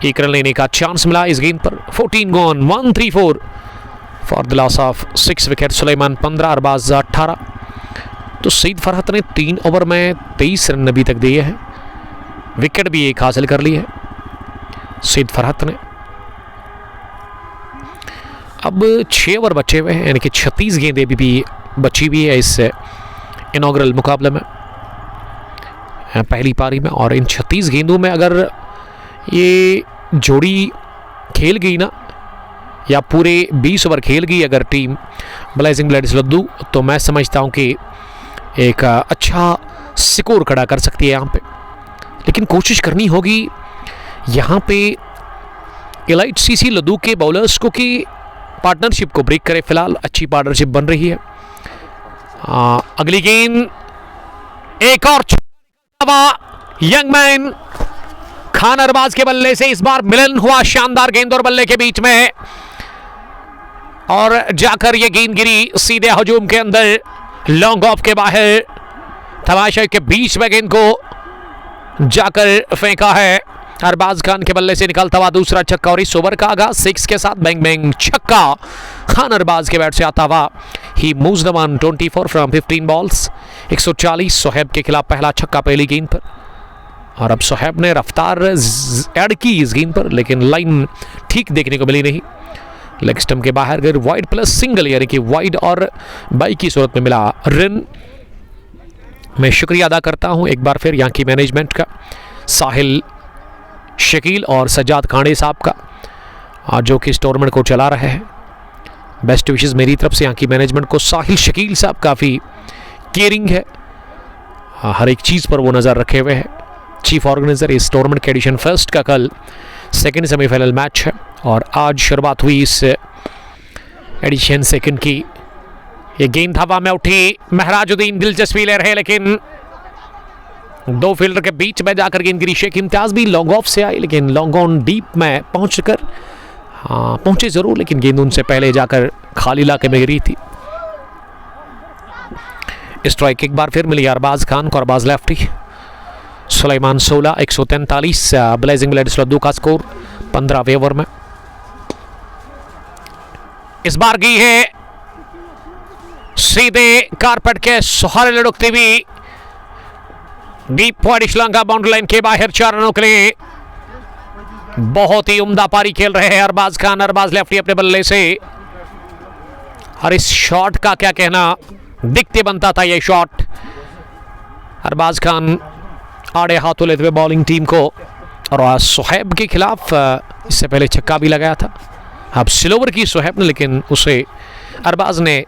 S1: 1 रन लेने का चांस मिला इस गेंद पर। 14 gone 134 for the loss of 6 wicket. Suleman 15 Arbaz 18। तो सईद फरहत ने 3 ओवर में 23 रन अभी तक दिए हैं। विकेट भी 1 हासिल कर ली है सईद फरहत ने। अब 6 ओवर बचे हुए हैं, यानी कि 36 गेंदें भी बची हुई है इस इनॉग्रल मुकाबले में पहली पारी में। और इन 36 गेंदों में अगर ये जोड़ी खेल गई ना, या पूरे 20 ओवर खेल गई अगर टीम ब्लेजिंग ब्लड्स लद्दू, तो मैं समझता हूं कि एक अच्छा स्कोर खड़ा कर सकती है यहाँ पे। लेकिन कोशिश करनी होगी यहाँ पे एलाइट CC लद्दू के बॉलर्स को कि पार्टनरशिप को ब्रेक करे। फिलहाल अच्छी पार्टनरशिप बन रही है। अगली गेंद एक और यंग मैन खान अरबाज के बल्ले से। इस बार मिलन हुआ शानदार गेंद और बल्ले के बीच में और जाकर ये गेंद गिरी सीधे हजूम के अंदर लॉन्ग ऑफ के बाहर। तमाशा के बीच में गेंद को जाकर फेंका है अरबाज खान के बल्ले से। निकलता हुआ दूसरा छक्का और इस ओवर का आगाज 6 के साथ बैंग बैंग छक्का खान अरबाज के बैट से आता हुआ। He moves the 124 from 15 balls. 140 Sohaib के खिलाफ पहला छक्का पहली गेंद पर और अब सोहेब ने रफ्तार ऐड की इस गेंद पर, लेकिन लाइन ठीक देखने को मिली नहीं। लेग स्टंप के बाहर गए वाइड प्लस सिंगल, यानी कि वाइड और बाई की सूरत में मिला रन। मैं शुक्रिया अदा करता हूं एक बार फिर यहाँ की मैनेजमेंट का, साहिल शकील और सज्जाद खाने साहब का, जो कि इस टूर्नामेंट को चला रहे हैं। बेस्ट विशेस मेरी तरफ से यहाँ की मैनेजमेंट को। साहिल शकील साहब काफ़ी केयरिंग है, हर एक चीज़ पर वो नज़र रखे हुए हैं। चीफ ऑर्गेनाइजर इस टूर्नामेंट के एडिशन फर्स्ट का कल सेकंड सेमीफाइनल मैच है और आज शुरुआत हुई इस एडिशन सेकंड की। ये गेंद हवा में उठी, महराजुद्दीन दिलचस्पी ले रहे, लेकिन 2 फील्डर के बीच में जाकर गेंद गिरी। शेख इम्तियाज भी लॉन्ग ऑफ से आई, लेकिन लॉन्ग ऑन डीप में पहुंचे जरूर, लेकिन गेंद उनसे पहले जाकर खाली इलाके में गिरी थी। स्ट्राइक एक बार फिर मिली अरबाज खान को, Arbaz lefty. Suleman 16 143 blazing bloods Ladhoo का स्कोर। 15वें ओवर में। इस बार गई है सीधे कारपेट के सहारे लुढ़कती हुई deep point Sri Lanka boundary line के बाहर 4 रनों के लिए। बहुत ही उम्दा पारी खेल रहे हैं अरबाज खान। अरबाज लेफ्टी अपने बल्ले से, और इस शॉट का क्या कहना, दिखते बनता था यह शॉट। अरबाज खान आड़े हाथों लेते हुए बॉलिंग टीम को, और सुहैब के खिलाफ इससे पहले छक्का भी लगाया था। अब स्लोवर की सुहैब ने, लेकिन उसे अरबाज ने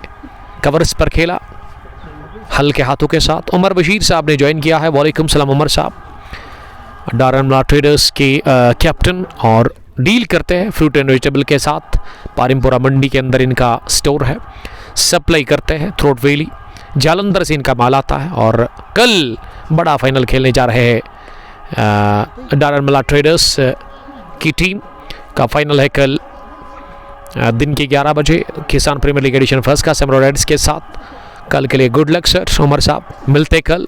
S1: कवर्स पर खेला हल्के हाथों के साथ। उमर बशीर साहब ने ज्वाइन किया है। वालेकुम सलाम उमर साहब, डारनमला ट्रेडर्स के कैप्टन, और डील करते हैं फ्रूट एंड वेजिटेबल के साथ। पारिमपुरा मंडी के अंदर इनका स्टोर है, सप्लाई करते हैं थ्रोट वैली, जालंधर से इनका माल आता है। और कल बड़ा फाइनल खेलने जा रहे हैं डारनमला ट्रेडर्स की टीम का फाइनल है कल दिन के 11 बजे किसान प्रीमियर लीग एडिशन फर्स्ट का सेमरो रेड्स के साथ। कल के लिए गुड लक सर उमर साहब, मिलते कल।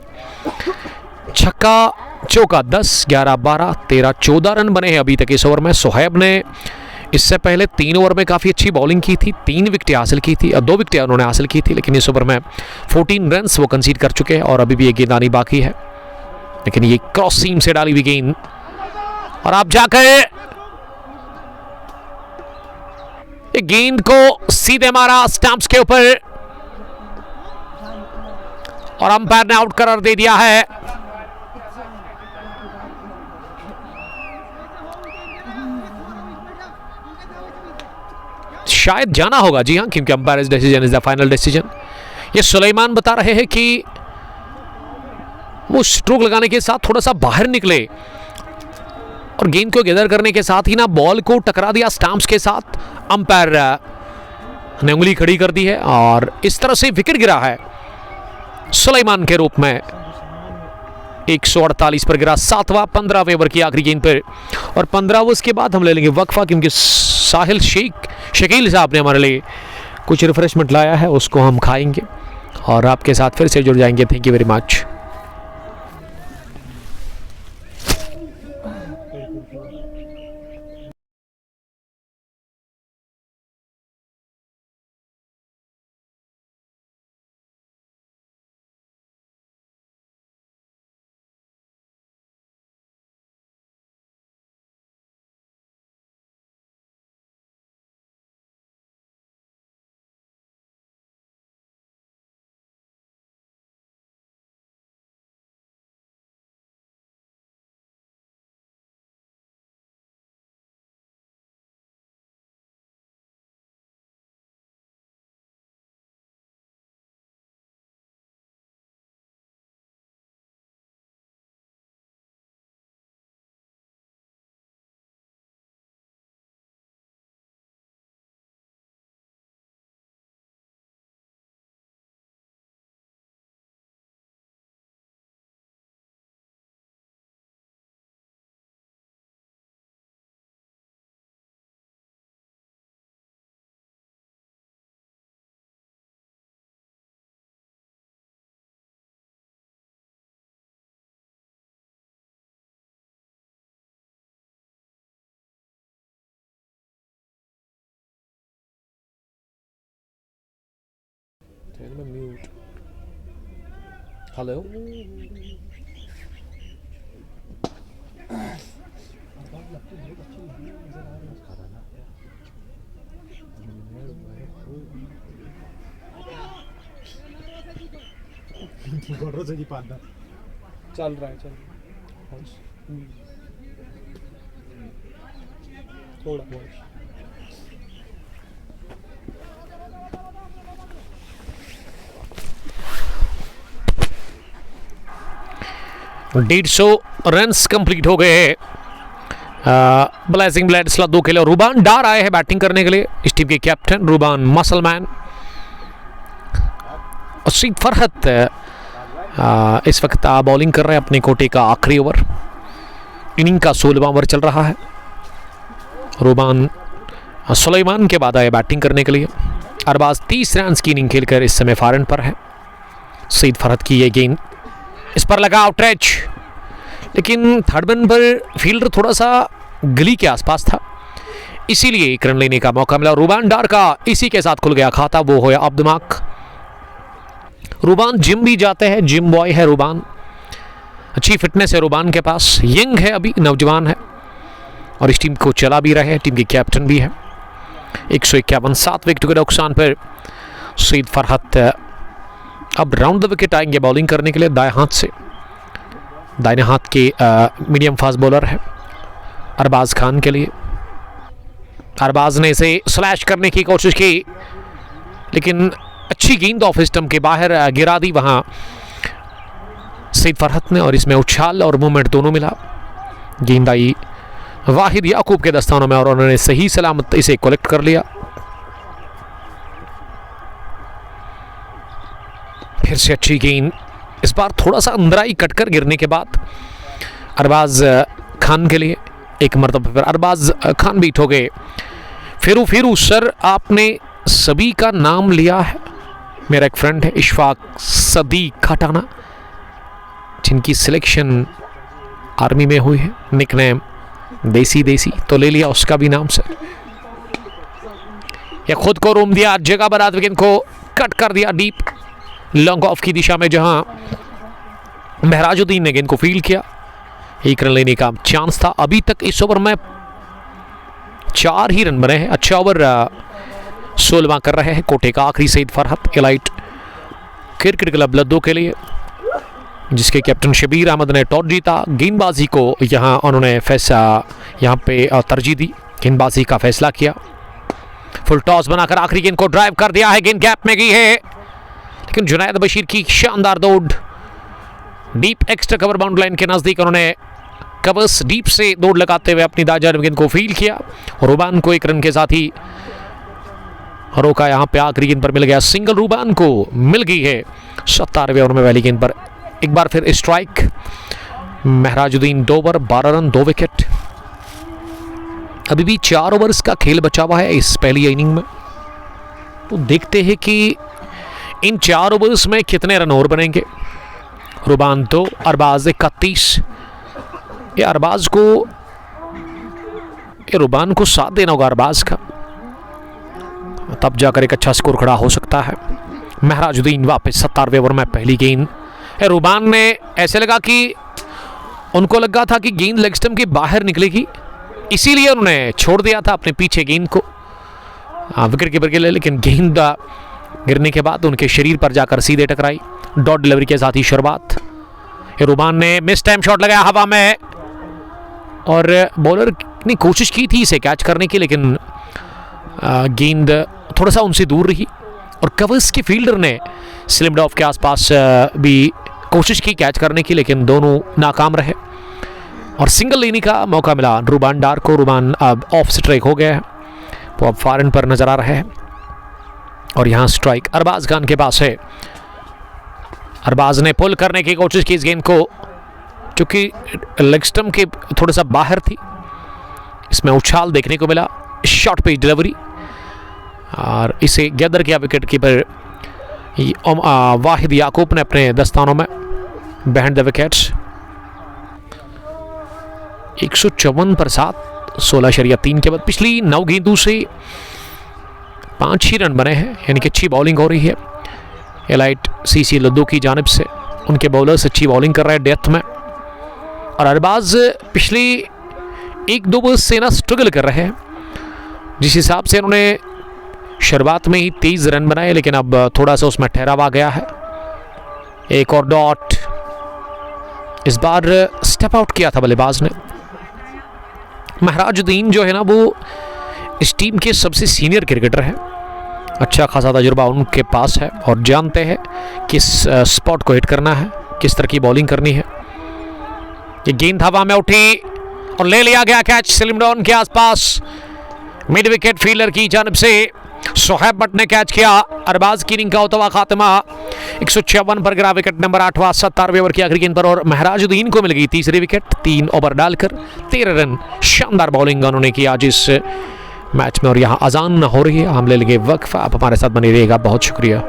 S1: छक्का चौका 10, 11, 12, 13, 14 रन बने हैं अभी तक इस ओवर में। सुहैब ने इससे पहले 3 ओवर में काफ़ी अच्छी बॉलिंग की थी, 3 विकेटें हासिल की थी, और 2 विकेटें उन्होंने हासिल की थी, लेकिन इस ओवर में 14 रन्स वो कंसीड कर चुके हैं, और अभी भी एक गेंदानी बाकी है। लेकिन ये क्रॉस सीम से डाली हुई गेंद, और आप जाकर गेंद को सीधे मारा स्टंप्स के ऊपर, और अंपायर ने आउट करार दे दिया है। शायद जाना होगा, जी हाँ, क्योंकि umpire decision is the final decision. ये सुलेमान बता रहे हैं कि वो स्ट्रोक लगाने के साथ थोड़ा सा बाहर निकले और गेंद को गैदर करने के साथ ही ना बॉल को टकरा दिया स्टंप्स के साथ। अंपायर ने उंगली खड़ी कर दी है, और इस तरह से विकेट गिरा है सुलेमान के रूप में। 148 पर गिरा, 7वां 15वें ओवर की आखिरी गेंद पर। और 15 ओवर्स के बाद हम ले लेंगे वक्फा, क्योंकि साहिल शकील साहब ने हमारे लिए कुछ रिफ्रेशमेंट लाया है, उसको हम खाएंगे और आपके साथ फिर से जुड़ जाएंगे। Thank you very much. Mute. Hello, चल रहा है, थोड़ा 150 रन्स कंप्लीट हो गए हैं। ब्लेजिंग ब्लेड्स 2 खेले और रूबान डार आए हैं बैटिंग करने के लिए। इस टीम के कैप्टन रूबान मसलमैन और सीद फरहत इस वक्त बॉलिंग कर रहे हैं अपने कोटे का आखिरी ओवर। इनिंग का 16वां ओवर चल रहा है। रूबान सुलेमान के बाद आए बैटिंग करने के लिए। अरबाज 30 रन की इनिंग खेलकर इस समय फारन पर है। सीद फरहत की ये गेंद इस पर लगा आउटरेच, लेकिन थर्ड मैन पर फील्डर थोड़ा सा गली के आसपास था, इसीलिए एक रन लेने का मौका मिला। रूबान डार का इसी के साथ खुल गया खाता, वो होया अब दिमाग। रूबान जिम भी जाते हैं, जिम बॉय है रूबान, अच्छी फिटनेस है रूबान के पास, यंग है, अभी नौजवान है और इस टीम को चला भी रहे हैं, टीम के कैप्टन भी है। 151 7 विकेट के नुकसान पर सईद फरहत अब राउंड द विकेट आएंगे बॉलिंग करने के लिए दाएं हाथ से। दाहिने हाथ के मीडियम फास्ट बॉलर है अरबाज खान के लिए। अरबाज ने इसे स्लैश करने की कोशिश की, लेकिन अच्छी गेंद ऑफ स्टंप के बाहर गिरा दी वहां सईद फरहत ने, और इसमें उछाल और मूवमेंट दोनों मिला। गेंद आई वाहिद याकूब के दस्तानों में और उन्होंने सही सलामत इसे कलेक्ट कर लिया। फिर से अच्छी गेंद, इस बार थोड़ा सा अंदराई कटकर गिरने के बाद अरबाज खान के लिए एक मरतबा फिर अरबाज खान बीट हो गए। फिरू सर, आपने सभी का नाम लिया है। मेरा एक फ्रेंड है इशफाक सदी खटाना, जिनकी सिलेक्शन आर्मी में हुई है, निकनेम देसी, तो ले लिया उसका भी नाम सर। या खुद को रोम दिया, जगह बना विकेट को कट कर दिया डीप लॉन्ग ऑफ की दिशा में, जहां महराजुद्दीन ने गेंद को फील्ड किया। एक रन लेने का चांस था। अभी तक इस ओवर में 4 ही रन बने हैं। अच्छा ओवर 16वां कर रहे हैं कोटे का आखिरी Saeed Farhat elite cricket club Ladhoo के लिए, जिसके कैप्टन शबीर अहमद ने टॉस जीता। गेंदबाजी को यहां उन्होंने यहां पे तरजीह दी, गेंदबाजी का फैसला किया। फुल टॉस बनाकर आखिरी गेंद को ड्राइव कर दिया है, गेंद गैप में गई है, लेकिन जुनैद बशीर की शानदार दौड़ deep extra cover bound line के नजदीक, उन्होंने कवर्स डीप से दौड़ लगाते हुए अपनी दाजान गेंद को फील्ड किया और रूबान को एक रन के साथ ही रोका। यहां पे आखिरी गेंद पर मिल गया सिंगल, रूबान को मिल गई है 17वें ओवर में पहली गेंद पर। एक बार फिर strike, Mehrajuddin 2 over 12 run 2 wicket. अभी भी 4 ओवर्स का खेल बचा हुआ है इस पहली इनिंग में, तो देखते हैं कि इन 4 ओवर्स में कितने रन और बनेंगे। रूबान 2, अरबाज 31। ये अरबाज को, ये रूबान को साथ देना होगा अरबाज का, तब जाकर एक अच्छा स्कोर खड़ा हो सकता है। महराजुद्दीन वापस 17वें ओवर में पहली गेंद। रूबान ने ऐसे लगा कि उनको लगा था कि गेंद लेग स्टंप के बाहर निकलेगी, इसीलिए उन्होंने छोड़ दिया था अपने पीछे गेंद को विकेट कीपर के लिए, लेकिन गेंद गिरने के बाद उनके शरीर पर जाकर सीधे टकराई। डॉट डिलीवरी के साथ ही शुरुआत। रूबान ने मिस टाइम शॉट लगाया हवा में और बॉलर ने कोशिश की थी इसे कैच करने की, लेकिन गेंद थोड़ा सा उनसे दूर रही और कवर्स के फील्डर ने स्लिम्ड ऑफ के आसपास भी कोशिश की कैच करने की, लेकिन दोनों नाकाम रहे और सिंगल लेने का मौका मिला रूबान डार को। रूबान अब ऑफ स्ट्राइक हो गया है, वो अब फॉरन पर नजर आ रहे हैं और यहाँ स्ट्राइक अरबाज खान के पास है। अरबाज ने पुल करने की कोशिश की इस गेंद को, चूंकि लेग स्टंप के थोड़ा सा बाहर थी, इसमें उछाल देखने को मिला, शॉर्ट पेज डिलीवरी और इसे गैदर किया विकेट कीपर वाहिद याकूब ने अपने दस्तानों में बिहाइंड द विकेट्स। 154 पर 7, 16.3 के बाद पिछली 9 गेंदों से 5 ही रन बने हैं, यानी कि अच्छी बॉलिंग हो रही है एलाइट सीसी लद्दू की जानिब से। उनके बॉलर्स अच्छी बॉलिंग कर रहे हैं डेथ में और अरबाज पिछली 1-2 बॉल से ना स्ट्रगल कर रहे हैं, जिस हिसाब से उन्होंने शुरुआत में ही 23 रन बनाए, लेकिन अब थोड़ा सा उसमें ठहराव आ गया है। एक और डॉट, इस बार स्टेप आउट किया था बल्लेबाज ने। महराजुद्दीन जो है ना, वो इस टीम के सबसे सीनियर क्रिकेटर है, अच्छा खासा तजुर्बा उनके पास है और जानते हैं किस स्पॉट को हिट करना है, किस तरह की बॉलिंग करनी है। ये गेंद हवा में उठी और ले लिया गया कैच स्लिम डाउन के आसपास, मिड विकेट फील्डर की जानिब से सोहेब भट्ट ने कैच किया। अरबाज की इनिंग का होता हुआ खात्मा 156 पर गिरा विकेट नंबर 8वां 17वें ओवर की आखिरी गेंद पर और महराजुद्दीन को मिल गई तीसरी विकेट 3 ओवर डालकर 13 रन। शानदार बॉलिंग उन्होंने की आज इस मैच में और यहाँ अजान हो रही है, हम ले लेंगे वक्फा। आप हमारे साथ बने रहिएगा, बहुत शुक्रिया।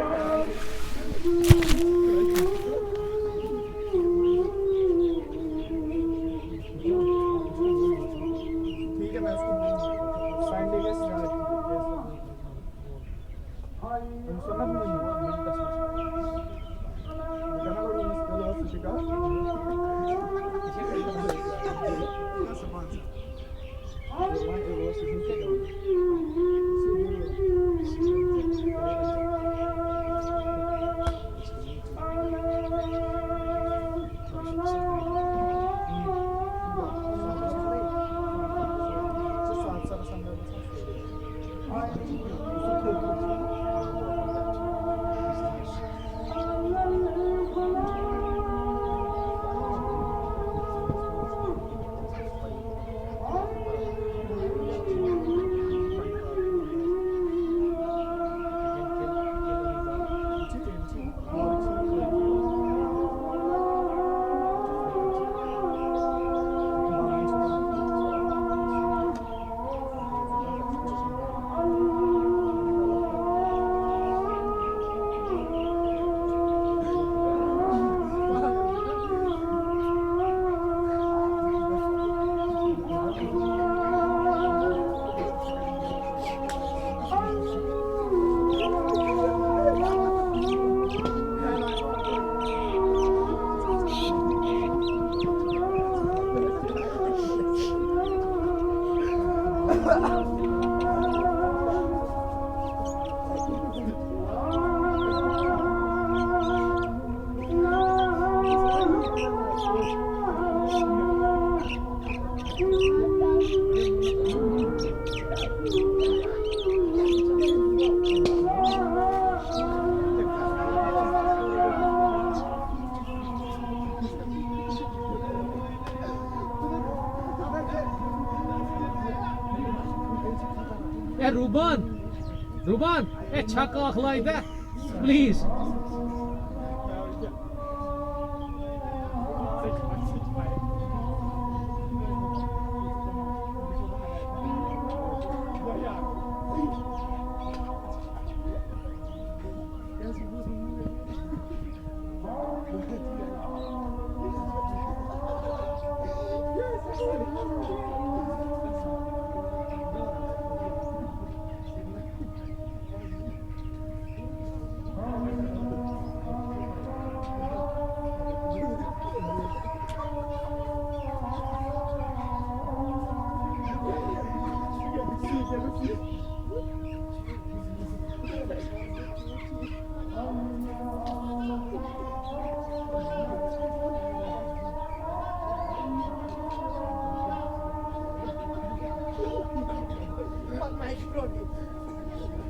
S1: ए रूबान रूबान ए छक्का खिलाइदा प्लीज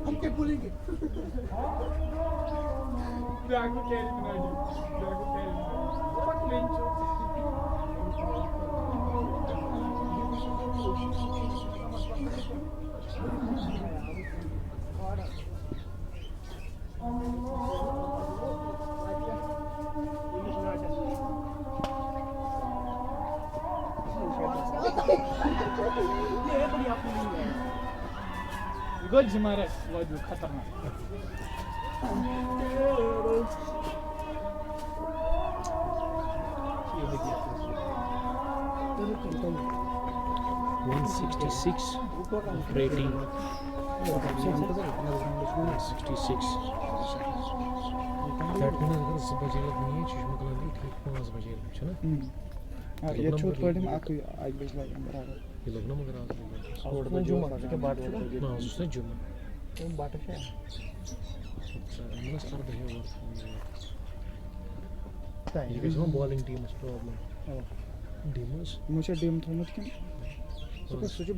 S2: हम क्या बोलेंगे
S3: Gol demais, Lloyd, खतरनाक.
S1: rating 66
S2: ये छोट पड़े में आके आज बेच ला बराबर
S1: ये लोग ना मगर आज
S2: उसने जुमा के बाट
S1: ना उसने जुम्मा
S2: तो बाट है
S1: मस्त कर दे
S2: ताई
S1: ये किस में बॉलिंग टीम is problem डीमस
S2: मुझे डीम था मुझ के तो सोचो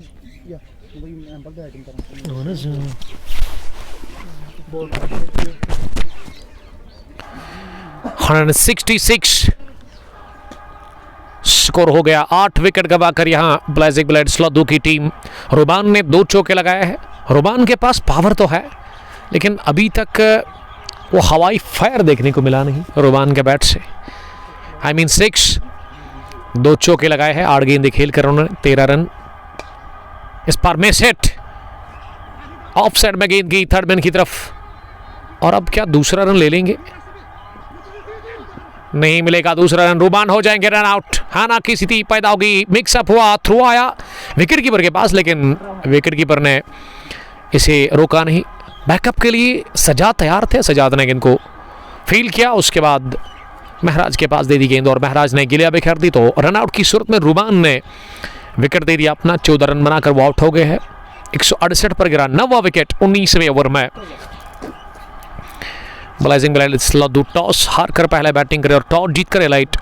S2: या वही एम्पल बैटिंग करना
S1: ना ना
S2: बॉल
S1: 166 स्कोर हो गया. 8 विकेट गवाकर यहां ब्लैजिक ब्लेड्स लद्दू की टीम. रुबान ने 2 चौके लगाए हैं. रुबान के पास पावर तो है लेकिन अभी तक वो हवाई फायर देखने को मिला नहीं रुबान के बैट से. आई मीन 6 2 चौके लगाए हैं. 8 गेंदें खेल कर उन्होंने 13 रन. इस पर मिस हिट ऑफ साइड में गेंद गई थर्ड मैन की तरफ. और अब क्या दूसरा रन ले लेंगे? नहीं मिलेगा दूसरा रन. रुबान हो जाएंगे रन आउट. हाना की स्थिति पैदा होगी. मिक्सअप हुआ, थ्रो आया विकेट कीपर के पास लेकिन विकेट कीपर ने इसे रोका नहीं. बैकअप के लिए सजाद तैयार थे. सजाद ने गेंद को फील किया, उसके बाद महराज के पास दे दी गेंद और महराज ने गिलिया बिखेर दी. तो रन आउट की सूरत में रुबान ने विकेट दे दिया अपना. 14 रन बनाकर वो आउट हो गए हैं. 168 पर गिरा 9वां विकेट 19वें ओवर में. ब्लैजिंग ब्लेड्स लद्दू टॉस हार कर पहले बैटिंग करे और टॉस जीतकर एलाइट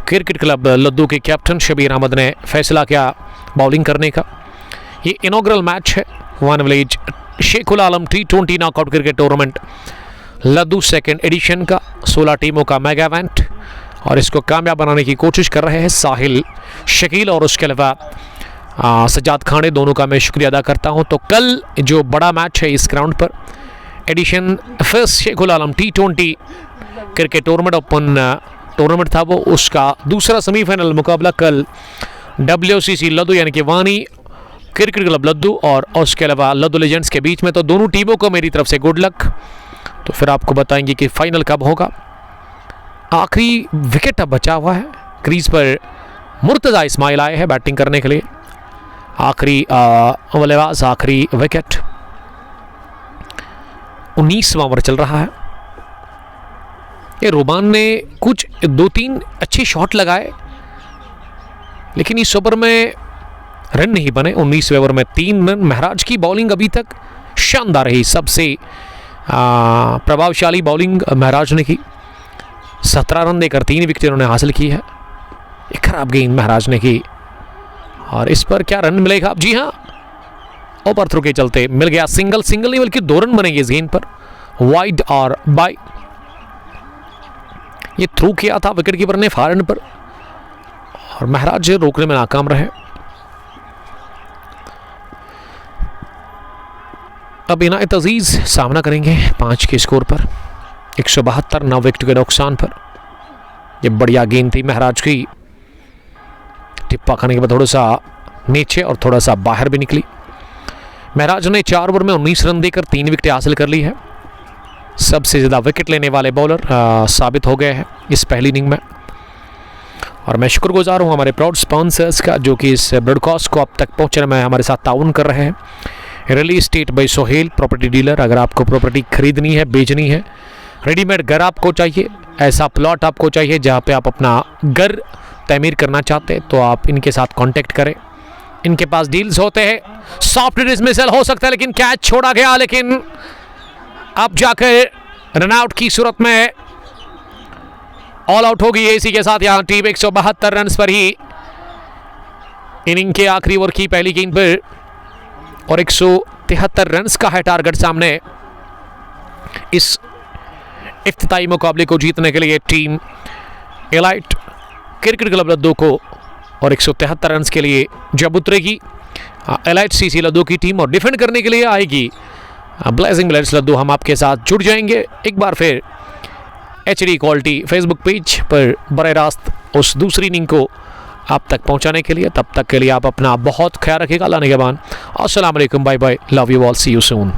S1: क्रिकेट क्लब लद्दू के कैप्टन शबीर अहमद ने फैसला किया बॉलिंग करने का. ये इनॉग्रल मैच है one village Sheikhul Alam T20 knockout cricket tournament Ladhoo second edition का 16 टीमों का मेगा इवेंट. और इसको कामयाब बनाने की कोशिश कर रहे हैं साहिल, शकील और उसके अलावा सजाद खाने. दोनों का मैं शुक्रिया अदा करता हूं. तो कल जो बड़ा मैच है इस ग्राउंड पर एडिशन फर्स्ट शेखुल Alam T20 cricket tournament open tournament था वो, उसका दूसरा सेमीफाइनल मुकाबला कल WCC लद्दू यानी कि वानी क्रिकेट क्लब लद्दू और उसके अलावा लद्दू लेजेंड्स के बीच में. तो दोनों टीमों को मेरी तरफ से गुड लक. तो फिर आपको बताएंगे कि फाइनल कब होगा. आखिरी विकेट अब बचा हुआ है. क्रीज पर मुर्तज़ा इस्माइल आए हैं बैटिंग करने के लिए. आखिरी बल्लेबाज, आखिरी विकेट. 19वां ओवर चल रहा है. ये रुबान ने कुछ 2-3 अच्छे शॉट लगाए लेकिन इस ओवर में रन नहीं बने. 19वें ओवर में 3 रन. महराज की बॉलिंग अभी तक शानदार रही. सबसे प्रभावशाली बॉलिंग महराज ने की. 17 रन देकर 3 विकेट उन्होंने हासिल की है. एक खराब गेंद महराज ने की और इस पर क्या रन मिलेगा? जी हाँ, ओवर थ्रो के चलते मिल गया. सिंगल नहीं बल्कि 2 रन बनेंगे इस गेंद पर. वाइड और बाय. ये थ्रू किया था विकेट कीपर ने फार पर और महराज रोकने में नाकाम रहे. अब इनायत अजीज़ सामना करेंगे 5 के स्कोर पर 172 9 विकेट के नुकसान पर। ये बढ़िया गेंद थी महराज की, टिप्पा खाने के बाद थोड़ा सा नीचे और थोड़ा सा बाहर भी निकली। महराज ने 4 ओवर में 19 रन देकर 3 विकेट हासिल कर ली है। सबसे ज़्यादा विकेट लेने वाले बॉलर साबित हो गए हैं इस पहली इनिंग में। और मैं शुक्रगुजार हूँ हमारे प्राउड स्पॉन्सर्स का, जो कि इस ब्रॉडकास्ट को अब तक पहुँचने में हमारे साथ ताउन कर रहे हैं। Real estate by Sohail property dealer. अगर आपको प्रॉपर्टी खरीदनी है, बेचनी है, रेडीमेड घर आपको चाहिए, ऐसा प्लॉट आपको चाहिए जहाँ पे आप अपना घर तमीर करना चाहते हैं, तो आप इनके साथ कांटेक्ट करें। इनके पास डील्स होते हैं। सॉफ्ट डिसमिसल हो सकता है, लेकिन कैच छोड़ा गया, लेकिन अब जाकर रनआउट की सूरत में ऑल आउट होगी। इसी के साथ यहाँ टीम 172 रन पर ही इनिंग के आखिरी ओवर की पहली गेंद पर और 173 रन का है टारगेट सामने। इस इफ्तिताई मुकाबले को जीतने के लिए टीम एलाइट क्रिकेट क्लब लद्दू को और 173 रन के लिए जब उतरेगी एलाइट सीसी लद्दू की टीम और डिफेंड करने के लिए आएगी ब्लेजिंग बुलेट्स लद्दू, हम आपके साथ जुड़ जाएंगे एक बार फिर HD क्वालिटी फेसबुक पेज पर बराह रास्त उस दूसरी इनिंग को आप तक पहुंचाने के लिए। तब तक के लिए आप अपना बहुत ख्याल रखिएगा। अल्लाह निगहबान। अस्सलाम वालेकुम, bye bye, love you all, see you soon.